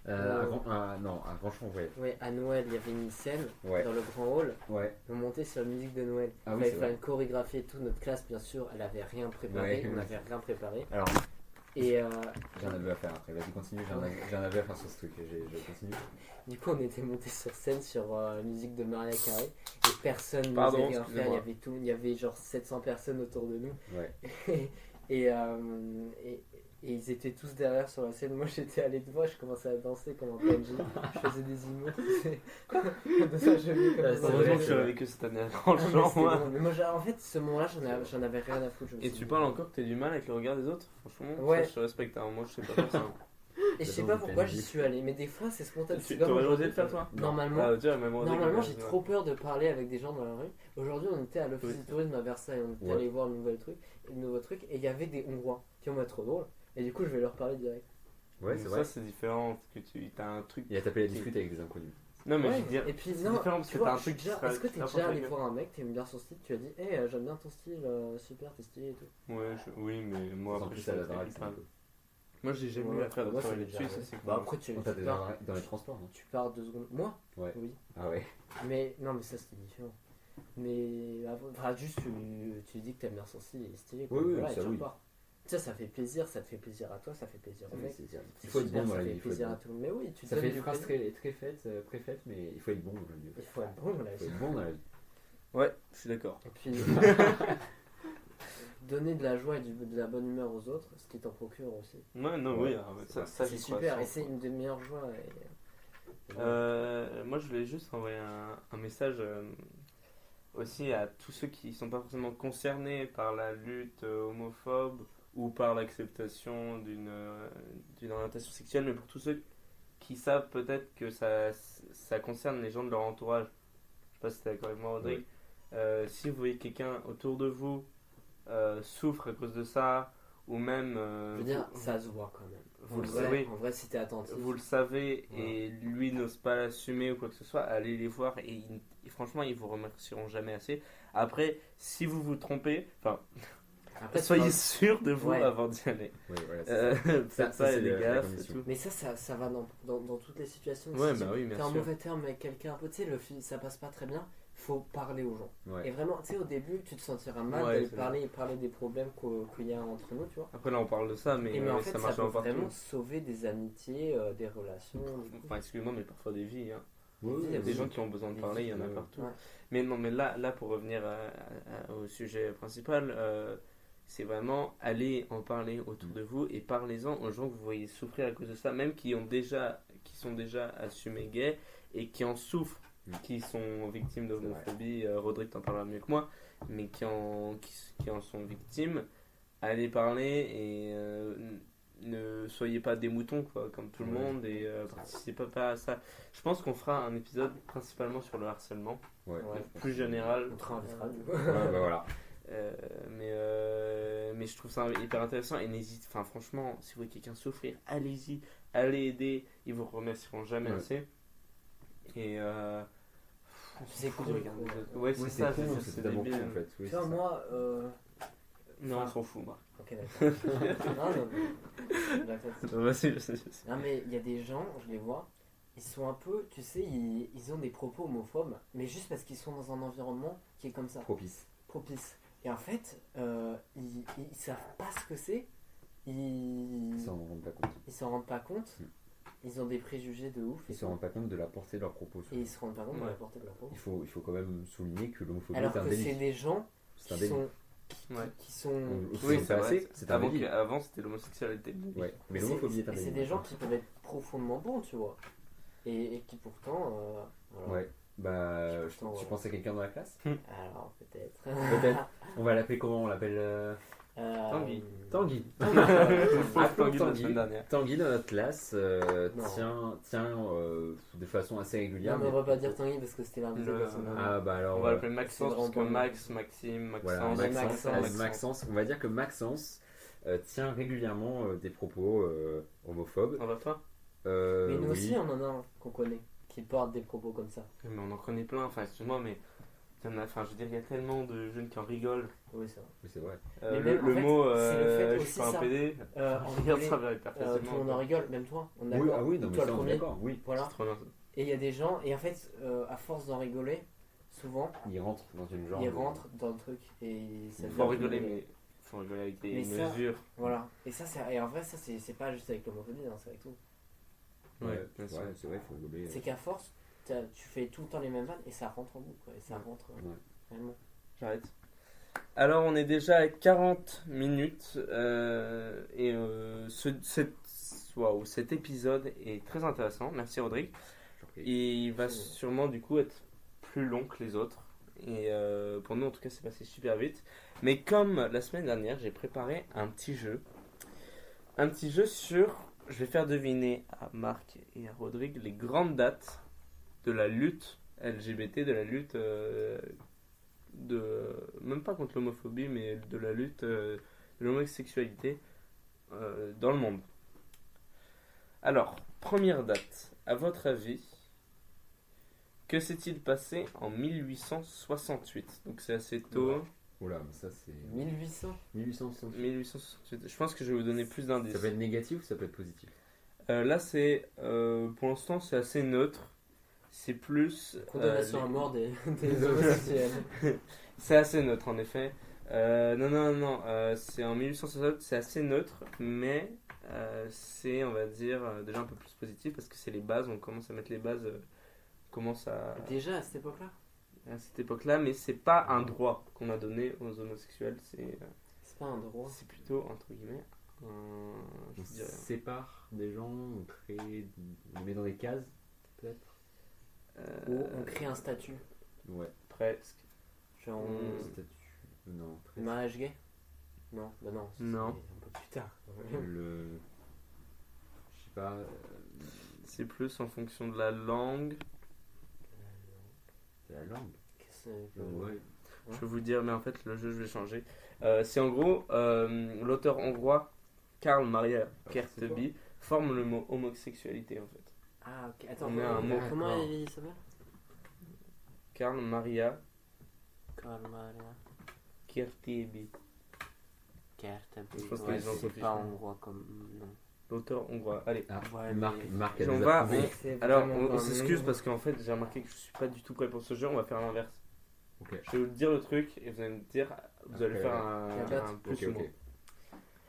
Non, à Grandchamp, ouais. Ouais, à Noël, il y avait une scène Ouais. dans le grand hall. Ouais. On montait sur la musique de Noël. Ah Il oui, fallait c'est faire vrai. une chorégraphie et tout. Notre classe, bien sûr, elle avait rien préparé. Ouais, On ouais. n'avait rien préparé. Alors, Et j'en avais à faire après. Vas-y, continue. J'en avais à faire sur ce truc. Je continue. du coup, on était monté sur scène sur la musique de Maria Carey. Et personne Pardon, n'osait rien faire. excusez-moi. Il y avait genre 700 personnes autour de nous. Ouais. et ils étaient tous derrière sur la scène. Moi, j'étais allé devant. Je commençais à danser comme un PNJ. Je faisais des emotes. Dans un jeu comme Ah, ça. c'est Heureusement vrai, que je suis vrai. avec eux cette année à Ah, mais Grandchamp, c'était moi. drôle. Mais moi, en fait, ce moment-là, j'en avais rien à foutre. Je me Et suis tu dit- parles encore que t'as du mal avec le regard des autres? Franchement, Ouais. ça, je te respecte. Hein. Moi, je sais pas faire ça. Et je sais J'adore pas le pourquoi PNJ. j'y suis allé. Mais des fois, c'est spontané. Tu C'est comme aurais osé aujourd'hui. le faire, toi? Normalement, Ah, tu vois, même Rodrigue, Normalement, ouais, j'ai ouais. trop peur de parler avec des gens dans la rue. Aujourd'hui, on était à l'office Oui. du tourisme à Versailles. On était Ouais. allé voir le nouveau truc. Et il y avait des Hongrois qui ont moi trop drôle. Et du coup, je vais leur parler direct. Ouais, Donc c'est ça, vrai. c'est différent. Parce que tu as un truc. Il a tapé la discute avec des inconnus. Non, mais Ouais, je veux dire. et puis, c'est non, différent parce tu que vois, t'as un je suis truc qui déjà- sera- est-ce que qui t'es sera déjà pas allé fait. voir un mec, t'aimes bien son style, tu as dit, j'aime bien ton style, super, t'es stylé et tout. Ouais, oui, mais moi, En après, plus, je à la suis drague, très c'est un fan. peu. Moi, j'ai jamais eu Ouais, après de moi, ça travailler m'est déjà dessus, ça arrivé. c'est cool. Bah, après, tu On t'a pars, dans les transports, non? tu pars 2 secondes. Moi Ouais. Oui. Ah ouais. Mais non, mais ça, c'était différent. Mais enfin, juste tu dis que t'aimes bien son style, il est stylé. Oui, oui, voilà, ça, et tu oui. repars. Ça fait plaisir, ça te fait plaisir à toi, ça fait plaisir au mec. Il faut être super, bon dans ça la fait vie. il faut être plaisir bon. à tout le monde. Mais oui, tu Ça donnes fait une du phrase plaisir. très préfaite, mais il faut être bon dans la vie. Il faut être bon dans la Il faut vie. être bon dans la vie. Ouais, je suis d'accord. Et puis, donner de la joie et de la bonne humeur aux autres, ce qui t'en procure aussi. Ouais, non, Ouais, oui, ça C'est j'y crois super, à et 100%. c'est une des meilleures joies. Moi, je voulais juste envoyer un message aussi à tous ceux qui sont pas forcément concernés par la lutte homophobe ou par l'acceptation d'une orientation sexuelle, mais pour tous ceux qui savent peut-être que ça concerne les gens de leur entourage. Je sais pas si tu es d'accord avec moi, Rodrigue. Si vous voyez quelqu'un autour de vous souffre à cause de ça, ou même... Je veux dire, ça se voit quand même. Vous le En vrai, savez. En vrai, si t'es attentif. Vous le savez Voilà. et lui n'ose pas l'assumer ou quoi que ce soit, allez les voir et franchement ils vous remercieront jamais assez. Après, si vous vous trompez, enfin, Après, soyez tu vois- sûr de vous Ouais. avant d'y aller. Oui, voilà, c'est ça. Faites Ça, pas c'est les la gaffes et condition. tout. Mais ça va dans toutes les situations. Ouais, Si bah oui, bien t'es en sûr. mauvais terme avec quelqu'un, un peu, tu sais, ça passe pas très bien, faut parler aux gens. Ouais. Et vraiment, tu sais, au début, tu te sentiras mal Ouais, d'aller c'est parler des problèmes qu'il y a entre nous, tu vois. Après là on parle de ça, mais, Et mais en fait, ça ça marche peut pas partout. vraiment sauver des amitiés, des relations. du coup. Enfin, excuse-moi, mais parfois des vies. Hein. Oui, Il y Il y a oui, des oui. gens qui ont besoin de Des parler, il y en a vies, partout. ouais. Mais non, mais là pour revenir au sujet principal, c'est vraiment aller en parler autour de vous et parlez-en aux gens que vous voyez souffrir à cause de ça, même qui sont déjà assumés gays et qui en souffrent, qui sont victimes d'homophobie. Rodrigue t'en parlera mieux que moi, mais qui en sont victimes. Allez parler et ne soyez pas des moutons quoi, comme tout le Ouais. monde et participez pas à ça. Je pense qu'on fera un épisode principalement sur le harcèlement, Ouais. Ouais. plus général. On te réinvitera, du coup. Ouais, bah voilà. Mais je trouve ça hyper intéressant et n'hésite, enfin franchement, si vous voyez quelqu'un souffrir, allez-y, allez aider, ils vous remercieront jamais Ouais. assez. Et C'est fou cool. de regarder les autres. Ouais, c'est Oui, ça, con, c'est c'est tellement con débile. en fait. Oui, Tu vois, c'est ça. moi. Non, on s'en fout, moi. Ok, d'accord. non, d'accord. Vas-y. Non, mais il y a des gens, je les vois, ils sont un peu, tu sais, ils ont des propos homophobes, mais juste parce qu'ils sont dans un environnement qui est comme ça, Propice. propice. Et en fait, ils savent pas ce que c'est, Ils ils s'en rendent pas compte. s'en rendent pas compte, Mm. ils ont des préjugés de ouf, Ils se rendent pas compte de la portée de leurs propos. et ils se rendent pas compte de la Ouais. portée de leur propos. Il faut quand même souligner que l'homophobie Alors est un que c'est délit. des gens C'est un qui délit. sont. Ouais. Qui sont Oui, c'est c'est vrai. assez. C'est un Avant, délit. avant, c'était l'homosexualité. Ouais. Mais c'est- l'homophobie est un et délit. c'est des gens qui peuvent être profondément bons, tu vois, et qui pourtant. Voilà. Ouais. Bah, Pourtant, tu penses à quelqu'un dans la classe Alors peut-être. Peut-être. On va l'appeler comment? On l'appelle Tanguy. Tanguy. Tanguy de la Tanguy. semaine dernière. Tanguy dans notre classe Non. tient de façon assez régulière. Non, mais on va pas dire Tanguy parce que c'était l'invité de la semaine dernière. Ah bah alors. On va l'appeler Maxence c'est parce que vraiment Max, Maxime, Voilà, Maxence, Ouais, Maxence, Maxence. Maxence. On va dire que Maxence tient régulièrement des propos homophobes. On va pas. Mais nous oui. aussi, on en a un qu'on connaît qui porte des propos comme ça. Mais on en connaît plein, enfin excuse-moi, mais il y en a, enfin je veux dire, il y a tellement de jeunes qui en rigolent. Oui, c'est vrai. Oui, c'est vrai. Mais Le, même, en le fait, mot c'est le fait je aussi, suis pas un ça. PD, En regarde rigoler, ça va hyper tout le facilement. monde en rigole, même toi. On est Oui, d'accord. ah oui, non, mais Toi ça le on est premier. d'accord. Oui. Voilà. C'est trop bien. Et il y a des gens, et en fait, à force d'en rigoler, souvent, Il rentre dans une genre. ils rentrent dans le truc et ça Faut devient rigoler, rigolo. mais faut rigoler avec des Mais ça- mesures. Voilà. Et ça, et en vrai, ça, c'est pas juste avec l'homophobie, hein, c'est avec tout. Ouais, Ouais, bien sûr. ouais, c'est vrai, il faut rigoler. C'est qu'à force, tu fais tout le temps les mêmes vannes et ça rentre en boucle, quoi. Et ça rentre Ouais. vraiment. J'arrête. Alors on est déjà à 40 minutes et cet épisode est très intéressant. Merci Rodrigue. J'en prie. Et il va sûrement du coup être plus long que les autres. Et pour nous en tout cas c'est passé super vite. Mais comme la semaine dernière j'ai préparé un petit jeu. Un petit jeu sur... Je vais faire deviner à Marc et à Rodrigue les grandes dates de la lutte LGBT, de la lutte... même pas contre l'homophobie, mais de la lutte de l'homosexualité dans le monde. Alors, première date, à votre avis, que s'est-il passé en 1868? Donc c'est assez tôt. Oula, mais ça c'est. 1800. 1860. 1868. Je pense que je vais vous donner plus d'indices. Ça peut être négatif ou ça peut être positif? Là, c'est pour l'instant, c'est assez neutre. c'est plus. Condamnation à les- mort des homosexuels. C'est assez neutre en effet. Non, c'est en 1860, c'est assez neutre, mais c'est, on va dire, déjà un peu plus positif parce que c'est les bases, on commence à mettre les bases, on commence Déjà à cette époque-là, à cette époque-là, mais c'est pas un droit qu'on a donné aux homosexuels, c'est pas un droit. c'est plutôt, entre guillemets, je On dirais, sépare des gens, on crée, on les met dans des cases, peut-être. Ou on crée un statut. Ouais. presque. Genre Statut. Non. le Très... mariage gay. Non, bah non. c'est Non. un peu plus tard. Le. Je sais pas. C'est plus en fonction de la langue. C'est la langue. Qu'est-ce que- Ouais. Je vais vous dire, mais en fait, le jeu, je vais changer. C'est en gros, l'auteur hongrois Karl Maria Kertész forme le mot homosexualité, en fait. Ah ok, attends, On met un mot. comment il s'appelle? Karl Maria Karl Maria Kertész, Kertész. Je pense que Ouais, les gens s'en c'est fichent. pas hongrois comme nom. l'auteur hongrois. Allez. Ah, Ouais, Marc, mais- Marc a On déjà va, trouvé. C'est alors, vraiment on pas un s'excuse nom. parce qu'en fait, j'ai remarqué que je suis pas du tout prêt pour ce jeu. On va faire l'inverse. Ok. Je vais vous dire le truc et vous allez me dire, vous allez Après, faire la date. un plus Ok, ou moins. ok.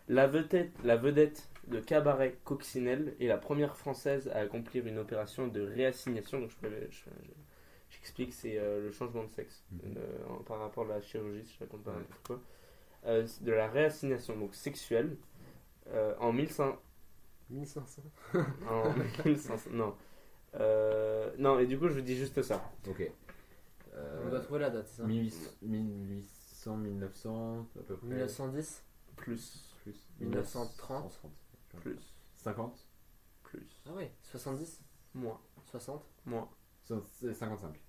La vedette de Cabaret Coccinelle est la première française à accomplir une opération de réassignation. Donc j'explique, c'est le changement de sexe Mhm. par rapport à la chirurgie, si je raconte pas n'importe quoi. De la réassignation donc sexuelle en 1500. 1500. En 1500 non. Non, et du coup, je vous dis juste ça. Ok. On doit trouver la date, c'est ça? 1800, 1900, à peu près. 1910. Plus, 1930. plus, 50. plus, Ah ouais, 70, moins, 60. moins, 55.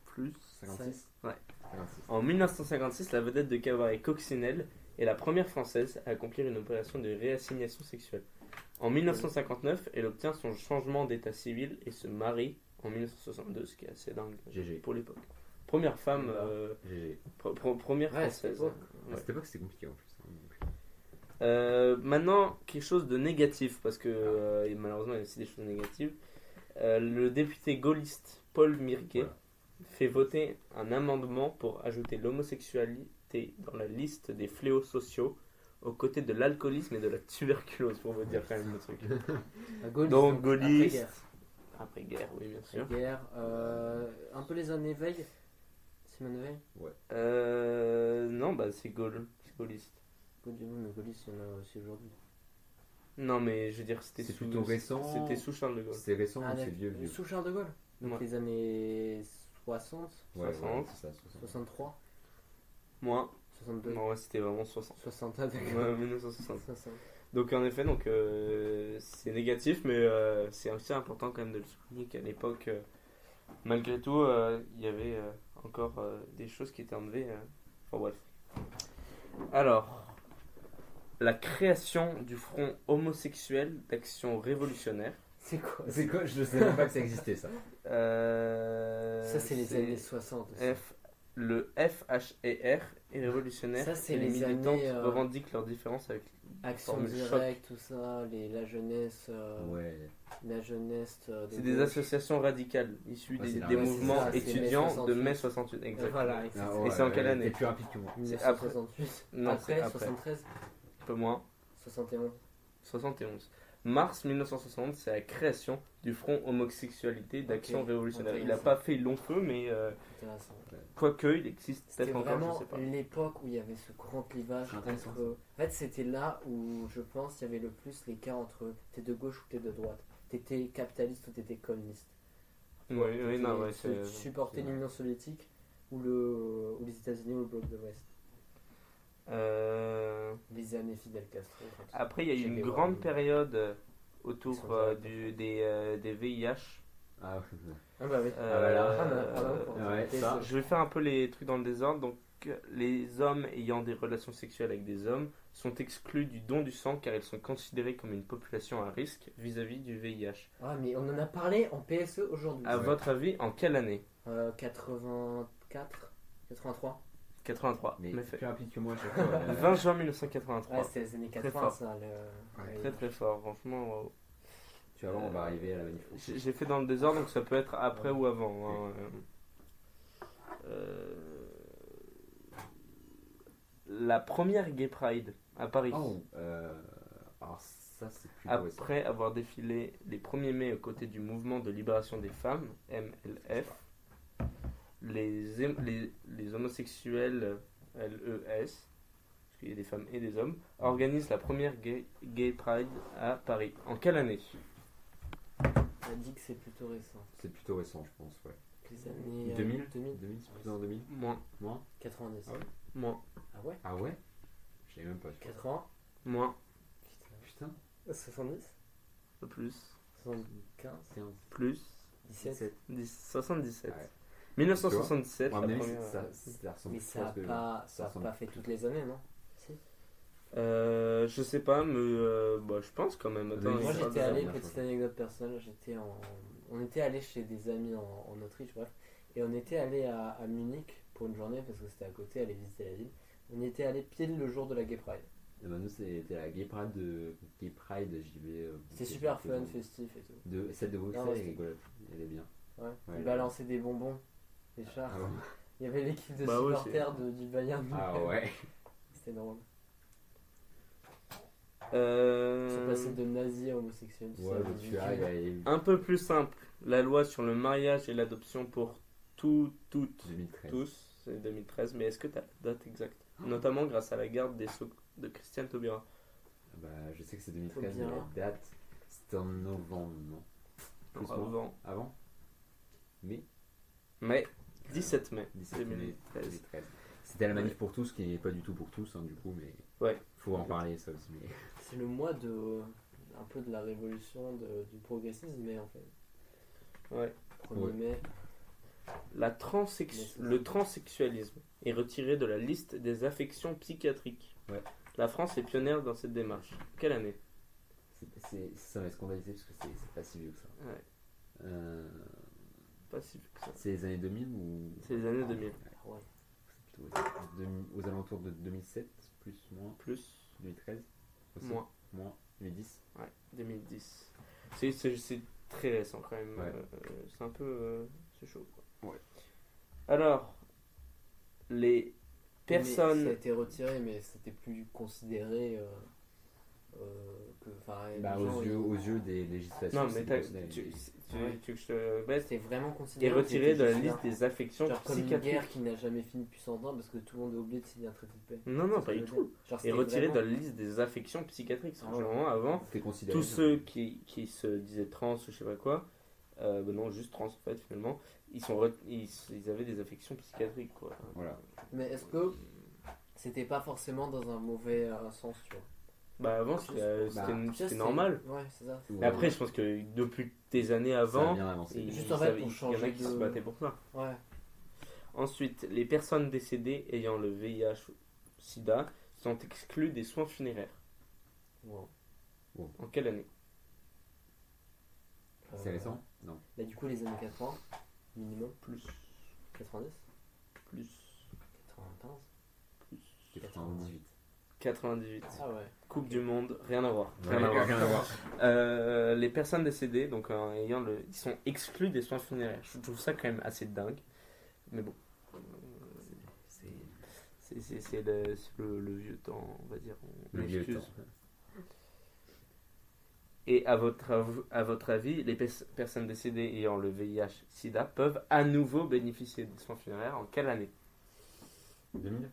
plus. 56. Ouais. 56. En 1956, la vedette de Cabaret Coccinelle est la première française à accomplir une opération de réassignation sexuelle. En 1959, elle obtient son changement d'état civil et se marie en 1962, ce qui est assez dingue GG. pour l'époque. Première femme, GG. première Ouais, cette française. époque. À cette époque, c'était compliqué en plus. hein, donc. Maintenant, quelque chose de négatif, parce que et malheureusement, il y a aussi des choses négatives. Le député gaulliste Paul Mirguet Voilà. fait voter un amendement pour ajouter l'homosexualité dans la liste des fléaux sociaux aux côtés de l'alcoolisme et de la tuberculose, pour vous dire quand même le truc. Gaulliste, Donc, gaulliste. après-guerre. Après-guerre, oui, bien sûr. Après-guerre, un peu les années Veil. Simone Veil. Non, bah c'est gaulliste. Mais gaulliste, il y en a aussi aujourd'hui. Non, mais je veux dire, c'était C'est sous, plutôt récent. C'était sous Charles de Gaulle. C'est récent ou c'est d'accord. vieux Sous Charles de Gaulle. Donc Ouais. les années 60, Ouais, 60. c'est ça, 60. 63, Moins. 62, Non, ouais, c'était vraiment 60. 60, d'accord. Ouais, 1960. 60. Donc en effet, c'est négatif, mais c'est aussi important quand même de le souligner qu'à l'époque, malgré tout, il y avait encore des choses qui étaient enlevées. Enfin bref. Alors, la création du Front homosexuel d'action révolutionnaire. C'est quoi C'est quoi? Je sais même pas que ça existait ça. Ça, c'est les années 60 aussi. Le FHR est révolutionnaire. Ça, c'est et les les militantes années, revendiquent leurs différences avec Action formule choc. directe, tout ça, la jeunesse. Ouais. La jeunesse. de C'est des gauche. associations radicales issues Ouais, c'est des la- mouvements c'est ça, c'est étudiants mai de mai 68. 68. Exactement. Voilà, Ah, Et c'est en quelle année? T'es plus rapide que moi. C'est après. 1968. Non, c'est après, après. 73, Un peu moins. 71. 71. Mars 1960, c'est la création du Front homosexualité d'action Ok, révolutionnaire. Il n'a intéressant. pas fait long feu, mais Intéressant. quoique, il existe C'était peut-être encore, je vraiment sais pas. l'époque où il y avait ce grand clivage C'est intéressant, entre. En fait, c'était là où je pense il y avait le plus l'écart entre t'es de gauche ou t'es de droite. T'étais capitaliste ou t'étais communiste. Oui, oui, non, ouais, Tu c'est. supportais c'est vrai. l'Union soviétique ou les États-Unis ou le bloc de l'Ouest. Les années Fidel Castro. enfin, tout ça. Après, il y a eu Che une Guevara, grande oui. période Ils autour sont directs. des VIH. Ah ouais. Ah bah oui. Ouais, ça. Je vais faire un peu les trucs dans le désordre. Donc, les hommes ayant des relations sexuelles avec des hommes sont exclus du don du sang car ils sont considérés comme une population à risque vis-à-vis du VIH. Ah mais on en a parlé en PSE aujourd'hui. À Ouais. votre avis, en quelle année? 84, 83. 83. Mais Mais fait. plus rapide que moi à chaque fois. 20 juin 1983. Ouais, c'était les années 80 fort. ça. Ouais. Très très fort, franchement. Wow. Tu vas voir, on va arriver à la manif. J'ai fait dans le désordre, donc ça peut être après ou avant. Hein. La première Gay Pride à Paris. Oh, alors ça c'est plus récent. Après avoir défilé les 1er mai aux côtés du mouvement de libération des femmes, MLF, les homosexuels, LES, parce qu'il y a des femmes et des hommes, organisent la première Gay Pride à Paris. En quelle année? On a dit que c'est plutôt récent. C'est plutôt récent, je pense, ouais. Les années 2000 2000 2000, c'est plutôt en 2000 Moins. Moins 90. Ah ouais. Moins. Ah ouais Ah ouais? Je savais même pas. 80 Moins. Putain. 70 Un peu plus. 75 15. Plus. 17 77. Ouais. 1977, Ouais, la mais première. ça ressemble Mais je ça pense a que pas, ça ça a ressemble pas fait plus. toutes les années, non? Si. Je sais pas, mais je pense quand même. Attends, Oui, Moi ça j'étais va, allé, ça va, petite ça va. anecdote personnelle, on était allé chez des amis en Autriche, bref, et on était allé à Munich pour une journée parce que c'était à côté, aller visiter la ville. On y était allé pile le jour de la Gay Pride. Et ben nous c'était la Gay Pride, j'y vais. C'était super fun, festif et tout. Celle de Non, Bruxelles, mais elle est c'était- rigolote. Elle est bien. Ouais. Ouais, Ils balançaient des bonbons, des chars. Ah ouais. Il y avait l'équipe de Bah ouais, supporters du Bayern. Ah ouais. C'était drôle. Euh, Ils sont passés de nazis à homosexuels. tu sais, Ouais, à mais 18. tu arrives à aller Un peu plus simple. La loi sur le mariage et l'adoption pour toutes, 2013. tous, c'est 2013. Mais est-ce que tu as la date exacte? Notamment grâce à la garde des Sceaux de Christiane Taubira. Bah, je sais que c'est 2013, Faut mais bien. la date, c'était en novembre, non? Plus Non, moins. avant. Avant? Mai? Mais 17 mai 17 mai 2013. 2013. C'était la manif Ouais. pour tous, qui n'est pas du tout pour tous, hein, du coup, mais Ouais. faut en parler, ça aussi. Mais... C'est le mois de un peu de la révolution du progressisme, mais en fait. Ouais. 1er Ouais. mai. Le transsexualisme est retiré de la liste des affections psychiatriques. Ouais. La France est pionnière dans cette démarche. Quelle année? ça m'a scandalisé parce que c'est pas si vieux que ça. Ouais. Pas si vieux que ça. C'est les années 2000 ou. C'est les années 2000. Ah ouais. C'est plutôt aux alentours de 2007, plus, moins, Plus, 2013 aussi. moins. Moins, 2010. Ouais, 2010. C'est très récent quand même. Ouais. C'est un peu. C'est chaud. Quoi. Ouais. Alors, les Mais ça a personnes. été retiré, mais c'était plus considéré que. Enfin, Bah, les gens, aux yeux des législations. Non, mais c'était tu considéré. Ouais. veux que je te baisse? c'était vraiment Est considéré. retiré que de la c'était liste des affections genre comme une psychiatriques. guerre qui n'a jamais fini depuis 100 ans parce que tout le monde est oublié de signer un traité de paix. Non, non, C'est pas ce du que je tout. veux dire. Genre, Est c'était retiré de vraiment- la liste des affections psychiatriques. Ah ouais. Vraiment, avant, C'était considéré. tous ceux qui se disaient trans ou je sais pas quoi, non, juste trans en fait, finalement, ils avaient des affections psychiatriques, quoi. Voilà. Mais est-ce que c'était pas forcément dans un mauvais sens, tu vois? Bah, avant, c'était Bah, c'était normal. Ouais, c'est ça. Mais après, je pense que depuis des années ça a avant, bien avancé. il Juste en fait, pour il y en a changer qui de- se battaient pour ça. Ouais. Ensuite, les personnes décédées ayant le VIH-Sida sont exclues des soins funéraires. Wow. En quelle année? C'est récent? Non. Bah, du coup, les années 80, minimum. Plus. 90, Plus. 95. Plus. 98. 98. Ah ouais. Coupe du monde, rien à voir. Ouais, Rien à voir. rien à voir. Les personnes décédées, donc ils sont exclus des soins funéraires. Je trouve ça quand même assez dingue. Mais bon, c'est le vieux temps, on va dire. On Le vieux excuse. temps. Et à votre avis, les personnes décédées ayant le VIH-Sida peuvent à nouveau bénéficier des soins funéraires en quelle année? 2000?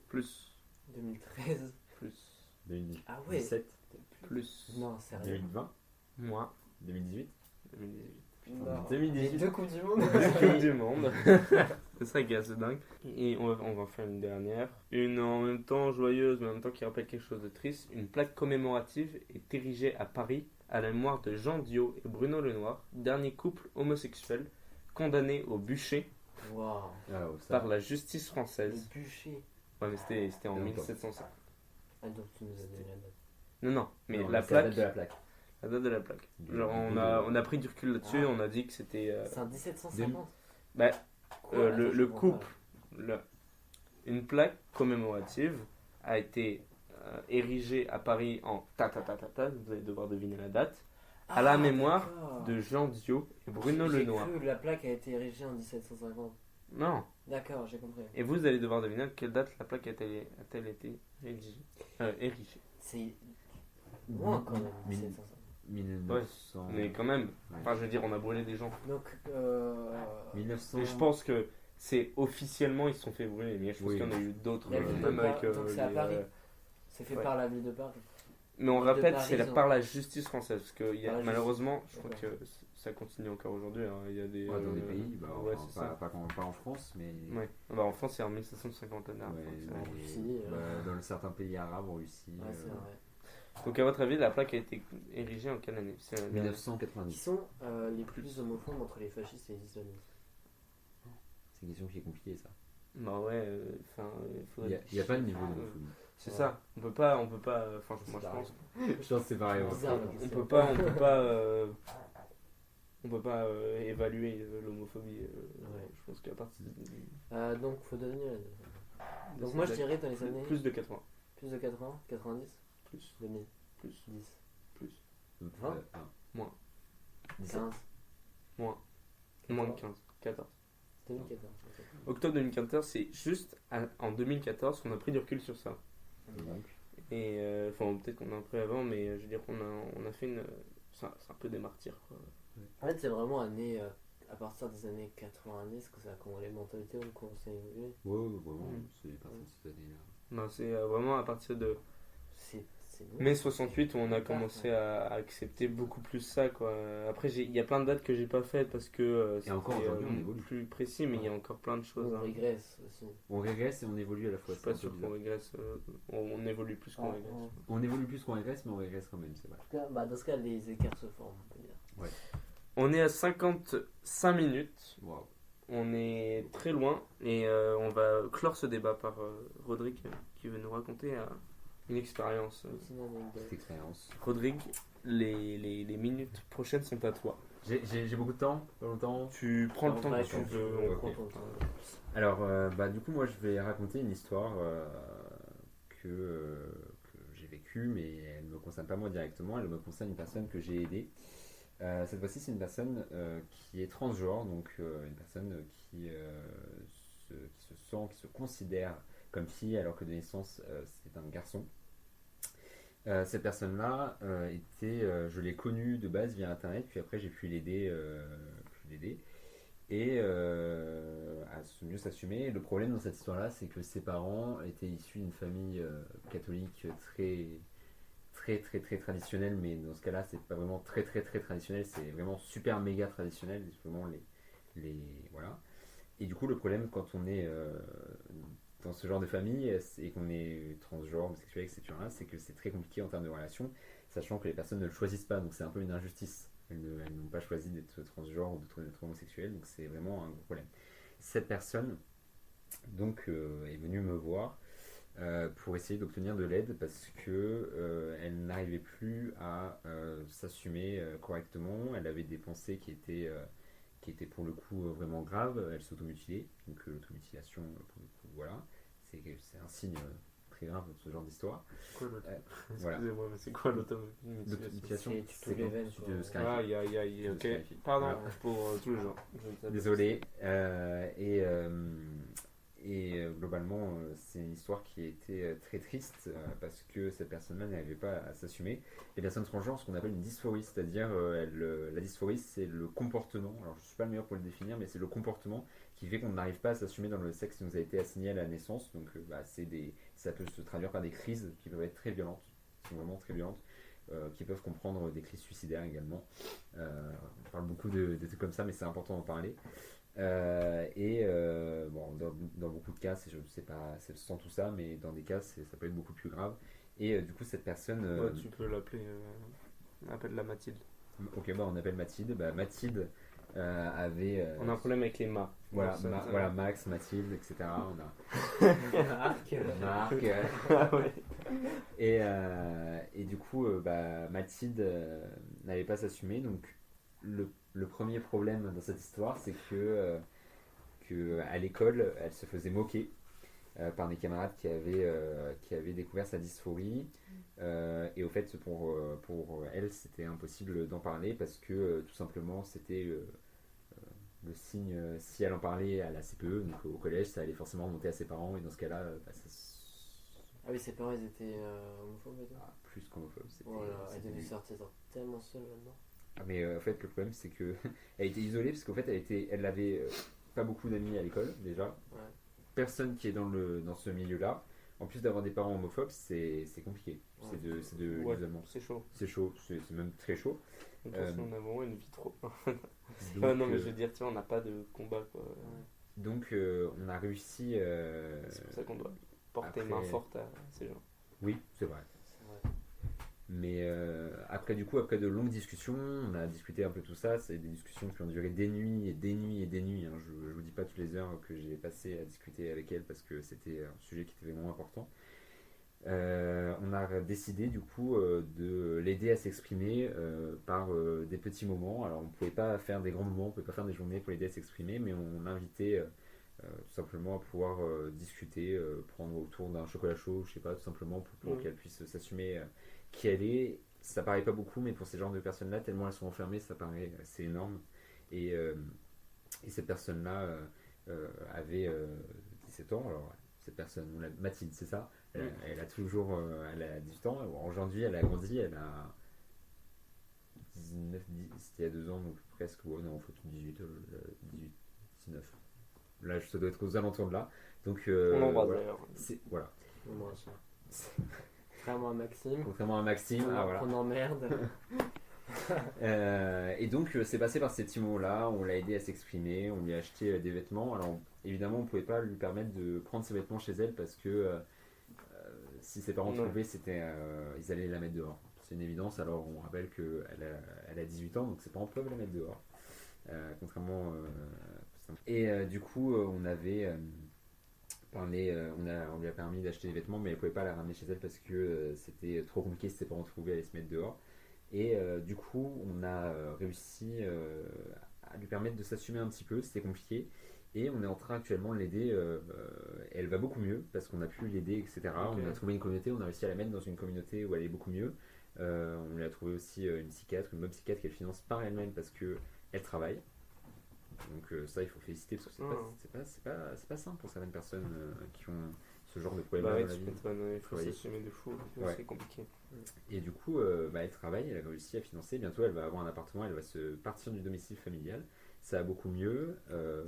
Plus, 2013. plus, 2017? Ah ouais. plus, Non, sérieux. 2020? moins, 2018? 2018. Non. 2018. Les deux coupes du monde. Coupe du monde. C'est ça qui est assez dingue. Et on va faire une dernière. Une en même temps joyeuse, mais en même temps qui rappelle quelque chose de triste. Une plaque commémorative est érigée à Paris à la mémoire de Jean Diot et Bruno Lenoir, dernier couple homosexuel condamné au bûcher Waouh. Ah, oh, ça. par la justice Le française. bûcher. Ouais, mais c'était en Longtemps. 1705. Ah, donc tu nous as donné la date. Non, non, mais Non, la c'est plaque, date de la plaque. la date de la plaque. Du- Genre, du- on a pris du recul là-dessus, Ah. on a dit que c'était. C'est un 1750. Bah, Quoi Attends, je le comprends couple, une plaque commémorative a été érigée à Paris en ta, vous allez devoir deviner la date, à la mémoire d'accord. de Jean Diot et Bruno J'ai Lenoir. cru que la plaque a été érigée en 1750. Non. D'accord, j'ai compris. Et vous allez devoir deviner à quelle date la plaque a-t-elle été érigée. C'est loin quand même, Mille- 1750. 1900. Mais quand même, Ouais. enfin je veux dire, on a brûlé des gens. Donc, 1900. Mais je pense que c'est officiellement ils se sont fait brûler, mais je pense Oui. qu'il y en a eu d'autres, La ville de même avec. Paris, donc c'est à Paris. C'est fait ouais. par la ville de Paris. Mais on Ville de répète, Paris, c'est ils ont- par la justice française, parce que Par la malheureusement, justice. je crois D'accord. que ça continue encore aujourd'hui. Hein. Il y a des. Ouais, dans des pays, bah, ouais, enfin, c'est pas, ça. pas en France, mais Ouais. Bah, en France, c'est en 1750 ouais, c'est En mais- Russie, dans certains pays arabes, en Russie. Ouais, c'est vrai. Donc, à votre avis, la plaque a été érigée en quelle année? C'est la- Qui 1990. sont les plus homophobes entre les fascistes et les islamistes? C'est une question qui est compliquée, ça. Bah ouais, enfin, faudrait. Il n'y a pas de niveau d'homophobie. C'est Ouais. ça. On peut pas. Enfin, C'est moi, je pareil. pense. Je pense que c'est pareil. Bizarre, la On question. peut pas évaluer l'homophobie. Ouais. Je pense qu'à partir Donc, faut donner la deuxième. de Donc, moi, je cette dirais dans les date, années plus de 80. plus de 80, 90, Plus. 2000, Plus. 10, Plus. Donc, Hein 17. 15, Moins. Moins de 15. 14. 2014. Octobre 2014, c'est juste en 2014 qu'on a pris du recul sur ça. Et donc, Et enfin, peut-être qu'on a pris avant, mais je veux dire qu'on a fait une. C'est un peu des martyrs, quoi. En fait, c'est vraiment à partir des années 90 que les mentalités ont commencé à évoluer. ouais, vraiment, Mm. c'est parti de cette année-là. Non, c'est vraiment à partir de C'est lourd. mai 68 où on a commencé à accepter beaucoup plus ça, quoi. Après, il y a plein de dates que j'ai pas faites parce que Et encore c'était, aujourd'hui, on évolue. plus précis, mais il y a encore plein de choses. On hein. régresse aussi. On régresse et on évolue à la Je fois. suis pas c'est un sûr peu qu'on bizarre. régresse. On évolue plus qu'on régresse. On évolue plus qu'on régresse, mais on régresse quand même, c'est vrai. En tout cas, dans ce cas, les écarts se forment, on peut dire. On est à 55 minutes. Waouh. On est très loin et on va clore ce débat par Rodrigue qui veut nous raconter une expérience. C'est une anecdote. Cette expérience. Rodrigue, les minutes prochaines sont à toi. J'ai beaucoup de temps, pas longtemps. Tu prends le temps Ouais, que tu quand veux. tu veux, on prends prend. ton temps. Alors, du coup, moi, je vais raconter une histoire que j'ai vécue, mais elle ne me concerne pas moi directement, elle me concerne une personne que j'ai aidée. Cette fois-ci, c'est une personne qui est transgenre, donc une personne qui se sent, qui se considère comme fille, alors que de naissance, c'est un garçon. Cette personne-là je l'ai connue de base via Internet, puis après j'ai pu l'aider, et à mieux s'assumer. Le problème dans cette histoire-là, c'est que ses parents étaient issus d'une famille catholique très traditionnelle, mais dans ce cas-là, c'est pas vraiment très traditionnel, c'est vraiment super méga traditionnel, c'est vraiment voilà. Et du coup, le problème quand on est dans ce genre de famille et qu'on est transgenre, homosexuel, etc., c'est que c'est très compliqué en termes de relations, sachant que les personnes ne le choisissent pas, donc c'est un peu une injustice. Elles n'ont pas choisi d'être transgenre ou d'être homosexuel, donc c'est vraiment un gros problème. Cette personne donc est venue me voir pour essayer d'obtenir de l'aide parce que elle n'arrivait plus à s'assumer correctement. Elle avait des pensées qui étaient pour le coup vraiment graves. Elle s'automutilait, donc l'automutilation pour le coup, voilà, c'est un signe très grave de ce genre d'histoire. Voilà. Excusez-moi, mais c'est quoi l'automutilation? L'automutilation, C'est tu te c'est quand l'évènes, tu quoi. te scarifies. Ah, aïe, ok. Scarifies. Pardon Voilà. pour tous les gens. Désolé. Et globalement, c'est une histoire qui a été très triste parce que cette personne-là n'arrivait pas à s'assumer. Les personnes transgenres, ce qu'on appelle une dysphorie, c'est-à-dire la dysphorie, c'est le comportement. Alors, je ne suis pas le meilleur pour le définir, mais c'est le comportement qui fait qu'on n'arrive pas à s'assumer dans le sexe qui nous a été assigné à la naissance. Donc, ça peut se traduire par des crises qui peuvent être très violentes, qui sont vraiment très violentes. Qui peuvent comprendre des crises suicidaires également. On parle beaucoup de trucs comme ça, mais c'est important d'en parler. Dans beaucoup de cas, c'est sans tout ça, mais dans des cas, ça peut être beaucoup plus grave. Et du coup, cette personne. Ouais, tu peux l'appeler. Appelle-la Mathilde. Ok, on appelle Mathilde. Mathilde avait. On a un problème avec les mâts. Voilà, Ça, voilà, Max, Mathilde, etc. On a Marc. Ah ouais. Et du coup, Mathilde n'avait pas s'assumer. Donc, le premier problème dans cette histoire, c'est que à l'école, elle se faisait moquer. par des camarades qui avaient découvert sa dysphorie. Et au fait, pour elle, c'était impossible d'en parler parce que tout simplement, c'était le signe, si elle en parlait à la CPE, donc au collège, ça allait forcément remonter à ses parents. Et dans ce cas-là, Ah oui, ses parents, ils étaient homophobes et tout. plus qu'homophobe. Voilà, elle c'était devait lui. sortir tellement seule maintenant. Ah, mais en fait, le problème, c'est que elle était isolée parce qu'en fait, elle avait pas beaucoup d'amis à l'école déjà. Ouais. Personne qui est dans ce milieu-là. En plus d'avoir des parents homophobes, c'est compliqué. Ouais. C'est de Ouais, l'isolement. c'est chaud. C'est chaud, c'est même très chaud. De toute façon, on a vraiment une vie trop. Donc, Non, mais je veux dire, tu vois, on n'a pas de combat, quoi. donc, on a réussi. C'est pour ça qu'on doit porter après- main forte à ces gens. Oui, c'est vrai. C'est vrai. Mais après de longues discussions, on a discuté un peu tout ça. C'est des discussions qui ont duré des nuits et des nuits et des nuits. Hein. Je vous dis pas toutes les heures que j'ai passées à discuter avec elle parce que c'était un sujet qui était vraiment important. On a décidé du coup de l'aider à s'exprimer par des petits moments. Alors on pouvait pas faire des grands moments, on pouvait pas faire des journées pour l'aider à s'exprimer, mais on l'invitait tout simplement à pouvoir discuter, prendre autour d'un chocolat chaud, je sais pas, tout simplement pour qu'elle puisse s'assumer qui elle est. Ça paraît pas beaucoup, mais pour ces genres de personnes-là, tellement elles sont enfermées, ça paraît c'est énorme. Et cette personne-là avait 17 ans. Alors cette personne, Mathilde, c'est ça. Elle a toujours, elle a 18 ans. Aujourd'hui, elle a grandi, elle a 19, c'était il y a 2 ans, donc presque. Ouais, non, faut 18, 19. Là, ça doit être aux alentours de là. Donc, On l'embrasse voilà. d'ailleurs. Voilà. Moi aussi. Contrairement à Maxime. Contrairement à Maxime, voilà. On emmerde. Et donc c'est passé par ces petits mots-là, on l'a aidé à s'exprimer, on lui a acheté des vêtements. Alors évidemment on pouvait pas lui permettre de prendre ses vêtements chez elle parce que si ses parents Ouais. trouvaient, ils allaient la mettre dehors. C'est une évidence. Alors on rappelle qu'elle a 18 ans, donc ses parents peuvent la mettre dehors. Contrairement du coup on avait parlé, on lui a permis d'acheter des vêtements, mais elle pouvait pas la ramener chez elle parce que c'était trop compliqué si ses parents trouvaient, elle allait se mettre dehors. Et du coup, on a réussi à lui permettre de s'assumer un petit peu, c'était compliqué. Et on est en train actuellement de l'aider. Elle va beaucoup mieux parce qu'on a pu l'aider, etc. Ok. On a trouvé une communauté, on a réussi à la mettre dans une communauté où elle est beaucoup mieux. On lui a trouvé aussi une bonne psychiatre qu'elle finance par elle-même parce qu'elle travaille. Donc ça, il faut féliciter parce que c'est pas simple pour certaines personnes qui ont ce genre de problème Bah ouais, dans la tu vie. m'étonnes, il faut Oui. s'assumer de fou, Ouais. c'est compliqué. Et du coup, elle travaille, elle a réussi à financer. Bientôt, elle va avoir un appartement, elle va se partir du domicile familial. Ça va beaucoup mieux.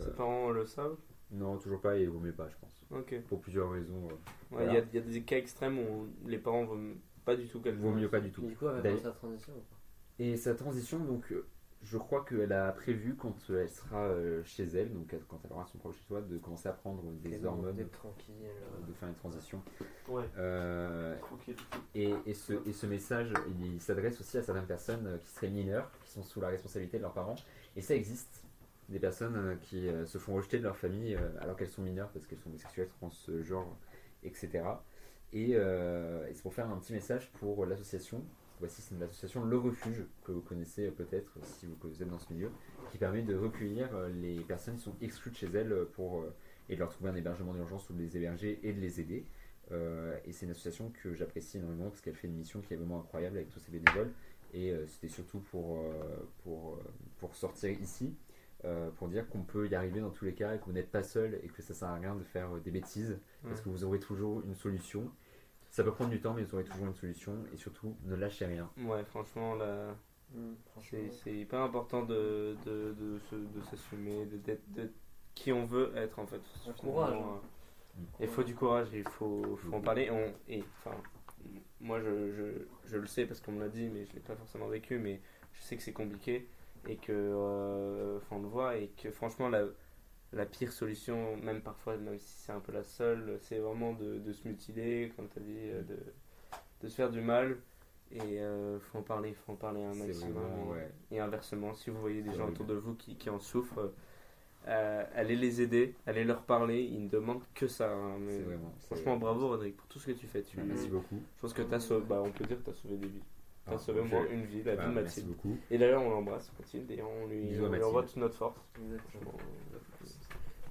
Ses parents le savent? Non, toujours pas, et il vaut mieux pas, je pense. Ok. Pour plusieurs raisons. Ouais, Voilà. y a des cas extrêmes où les parents vont pas du tout qu'elle Vaut mieux pas du tout. Et du coup, elle va D'ailleurs- faire sa transition ou pas? Et sa transition, donc, je crois qu'elle a prévu, quand elle sera chez elle, donc quand elle aura son propre chez toi, de commencer à prendre des hormones, D'être tranquille. de faire une transition. Ouais. Tranquille. Et ce message, il s'adresse aussi à certaines personnes qui seraient mineures, qui sont sous la responsabilité de leurs parents. Et ça existe. Des personnes qui se font rejeter de leur famille alors qu'elles sont mineures parce qu'elles sont bisexuelles, transgenres, etc. Et c'est pour faire un petit message pour l'association. Voici, c'est l'association Le Refuge, que vous connaissez peut-être si vous êtes dans ce milieu, qui permet de recueillir les personnes qui sont exclues de chez elles et de leur trouver un hébergement d'urgence ou de les héberger et de les aider. Et c'est une association que j'apprécie énormément parce qu'elle fait une mission qui est vraiment incroyable avec tous ses bénévoles. Et c'était surtout pour sortir ici, pour dire qu'on peut y arriver dans tous les cas et que vous n'êtes pas seul et que ça sert à rien de faire des bêtises parce que vous aurez toujours une solution. Ça peut prendre du temps, mais vous aurez toujours une solution et surtout ne lâchez rien. Ouais, franchement, là, Franchement. c'est hyper important de s'assumer, d'être qui on veut être en fait. Un courage, hein. Il faut du courage, il faut en parler. Enfin, moi je le sais parce qu'on me l'a dit, mais je l'ai pas forcément vécu, mais je sais que c'est compliqué et que, on le voit, et que franchement la pire solution, même parfois, même si c'est un peu la seule, c'est vraiment de se mutiler, comme tu as dit, de se faire du mal. Et faut en parler un C'est maximum. vraiment, ouais. Et inversement, si vous voyez des C'est gens horrible. autour de vous qui en souffrent, allez les aider, allez leur parler. Ils ne demandent que ça. Hein, mais C'est vraiment. franchement, bravo Rodrigue pour tout ce que tu fais. Merci beaucoup. Je pense que t'as sauvé, on peut dire que tu as sauvé des vies. Tu as Ah, sauvé au je- moins une vie, la vie de Merci Mathilde. beaucoup. Et d'ailleurs, on l'embrasse, Mathilde, et on lui Bisous à envoie Mathilde. toute notre force. Exactement.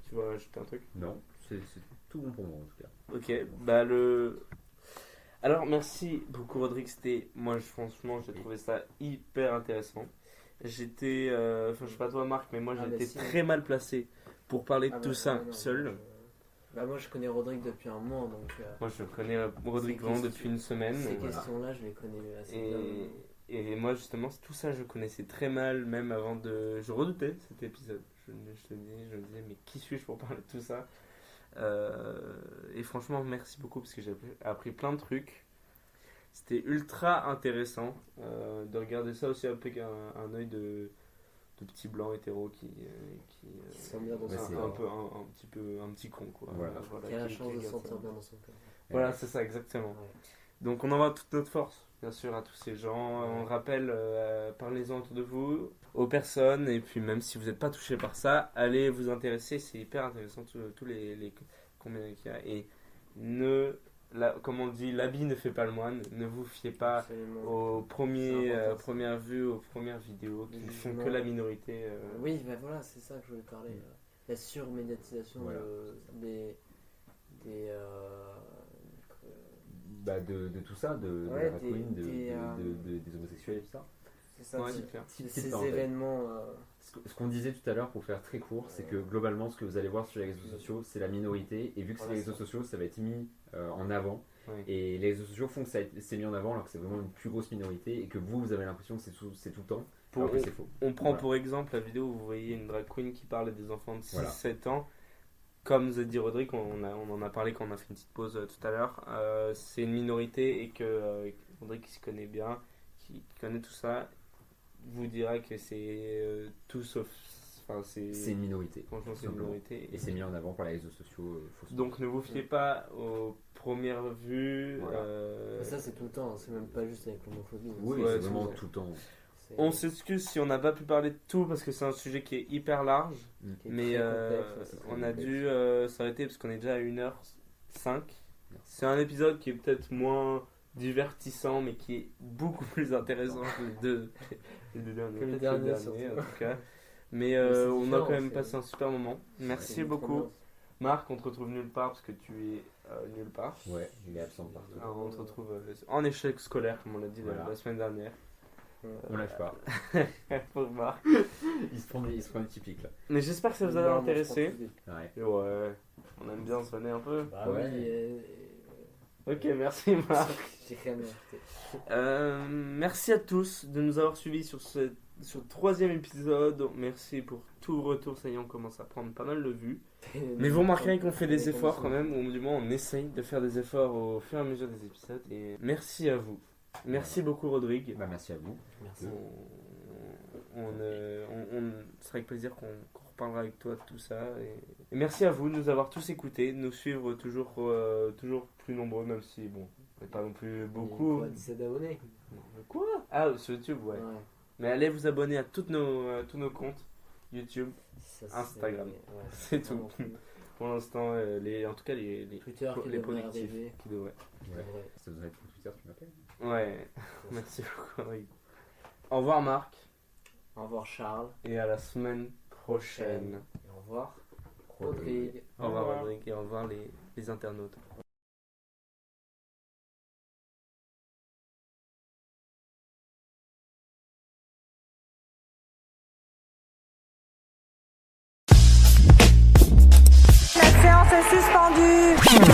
Tu vas ajouter un truc? Non, c'est tout bon pour moi en tout cas. Ok, Alors, merci beaucoup, Rodrigue. Franchement, j'ai trouvé ça hyper intéressant. J'étais. Enfin, je sais pas toi, Marc, mais moi, j'étais très mal placé pour parler de tout ça seul. Moi, je connais Rodrigue depuis un mois, donc. Moi, je connais Rodrigue vraiment depuis une semaine. Ces questions-là, je les connais assez bien. Et moi, justement, tout ça, je connaissais très mal, même avant de. Je redoutais cet épisode. Je me disais, mais qui suis-je pour parler de tout ça? Et franchement, merci beaucoup parce que j'ai appris plein de trucs. C'était ultra intéressant de regarder ça aussi avec un œil de petit blanc hétéro qui sont bien dans son corps. Un petit con quoi. Voilà. Qui a la chance de se sentir bien dans son corps. Voilà, c'est ça exactement. Ouais. Donc on envoie toute notre force, bien sûr, à tous ces gens. On rappelle, parlez-en autour de vous, aux personnes, et puis même si vous n'êtes pas touché par ça, allez vous intéresser, c'est hyper intéressant tous les combien qu'il y a. Et comme on dit, l'habit ne fait pas le moine, ne vous fiez pas aux premières vues, aux premières vidéos qui ne font que la minorité. Oui, voilà, c'est ça que je voulais parler. La surmédiatisation de tout ça, de la queen, des homosexuels et tout ça. C'est ça, ouais, c'est clair. Ces événements. Ce qu'on disait tout à l'heure, pour faire très court, c'est que globalement, ce que vous allez voir sur les réseaux sociaux, c'est la minorité. Et vu que c'est les réseaux sociaux, ça va être mis en avant. Ouais. Et les réseaux sociaux font que c'est mis en avant alors que c'est vraiment une plus grosse minorité. Et que vous avez l'impression que c'est tout le temps. Alors que c'est faux. On prend pour exemple la vidéo où vous voyez une drag queen qui parle des enfants de 6-7 ans. Comme vous a dit Rodrigue, on en a parlé quand on a fait une petite pause tout à l'heure. C'est une minorité et que Rodrigue qui se connaît bien, qui connaît tout ça, vous dira que c'est tout sauf. Enfin, c'est une minorité. Franchement, c'est une minorité. Et c'est mis en avant par les réseaux sociaux. Donc ne vous fiez pas aux premières vues. Voilà. Ça, c'est tout le temps, c'est même pas juste avec l'homophobie. Oui, c'est vraiment tout le temps. On s'excuse si on n'a pas pu parler de tout parce que c'est un sujet qui est hyper large. Mais on a dû s'arrêter parce qu'on est déjà à 1h05. C'est un épisode qui est peut-être moins divertissant mais qui est beaucoup plus intéressant que les deux derniers en tout cas. Mais on a quand même passé un super moment. Merci beaucoup. Marc, on te retrouve nulle part parce que tu es nulle part. Ouais, il est absent partout. Alors, on te retrouve en échec scolaire comme on l'a dit la semaine dernière. On lâche pas. Pour Marc. Il se prend des typiques là. Mais j'espère que ça vous a intéressé. Ouais. On aime bien se vanner un peu. Ok, merci Marc. J'ai rien ajouté. Merci à tous de nous avoir suivis sur le 3e épisode. Merci pour tout retour. Ça y est, on commence à prendre pas mal de vues. Mais vous remarquerez qu'on fait des efforts quand même. Ou du moins, on essaye de faire des efforts au fur et à mesure des épisodes. Et merci à vous. Merci beaucoup Rodrigue. Merci à vous. Merci. On sera avec plaisir qu'on reparlera avec toi de tout ça. Et merci à vous de nous avoir tous écoutés, de nous suivre toujours plus nombreux, même si bon, on n'est pas non plus beaucoup. 17 abonnés. Quoi? Ah, sur YouTube, ouais. Mais allez vous abonner à tous nos comptes YouTube, Instagram. C'est tout. Pour l'instant, en tout cas les Twitter les positifs qui devraient. Ça devrait être pour Twitter, tu m'appelles. Ouais, merci beaucoup. Au revoir Marc. Au revoir Charles. Et à la semaine prochaine. Et au revoir Rodrigue. Au revoir Rodrigue et au revoir les internautes. La séance est suspendue.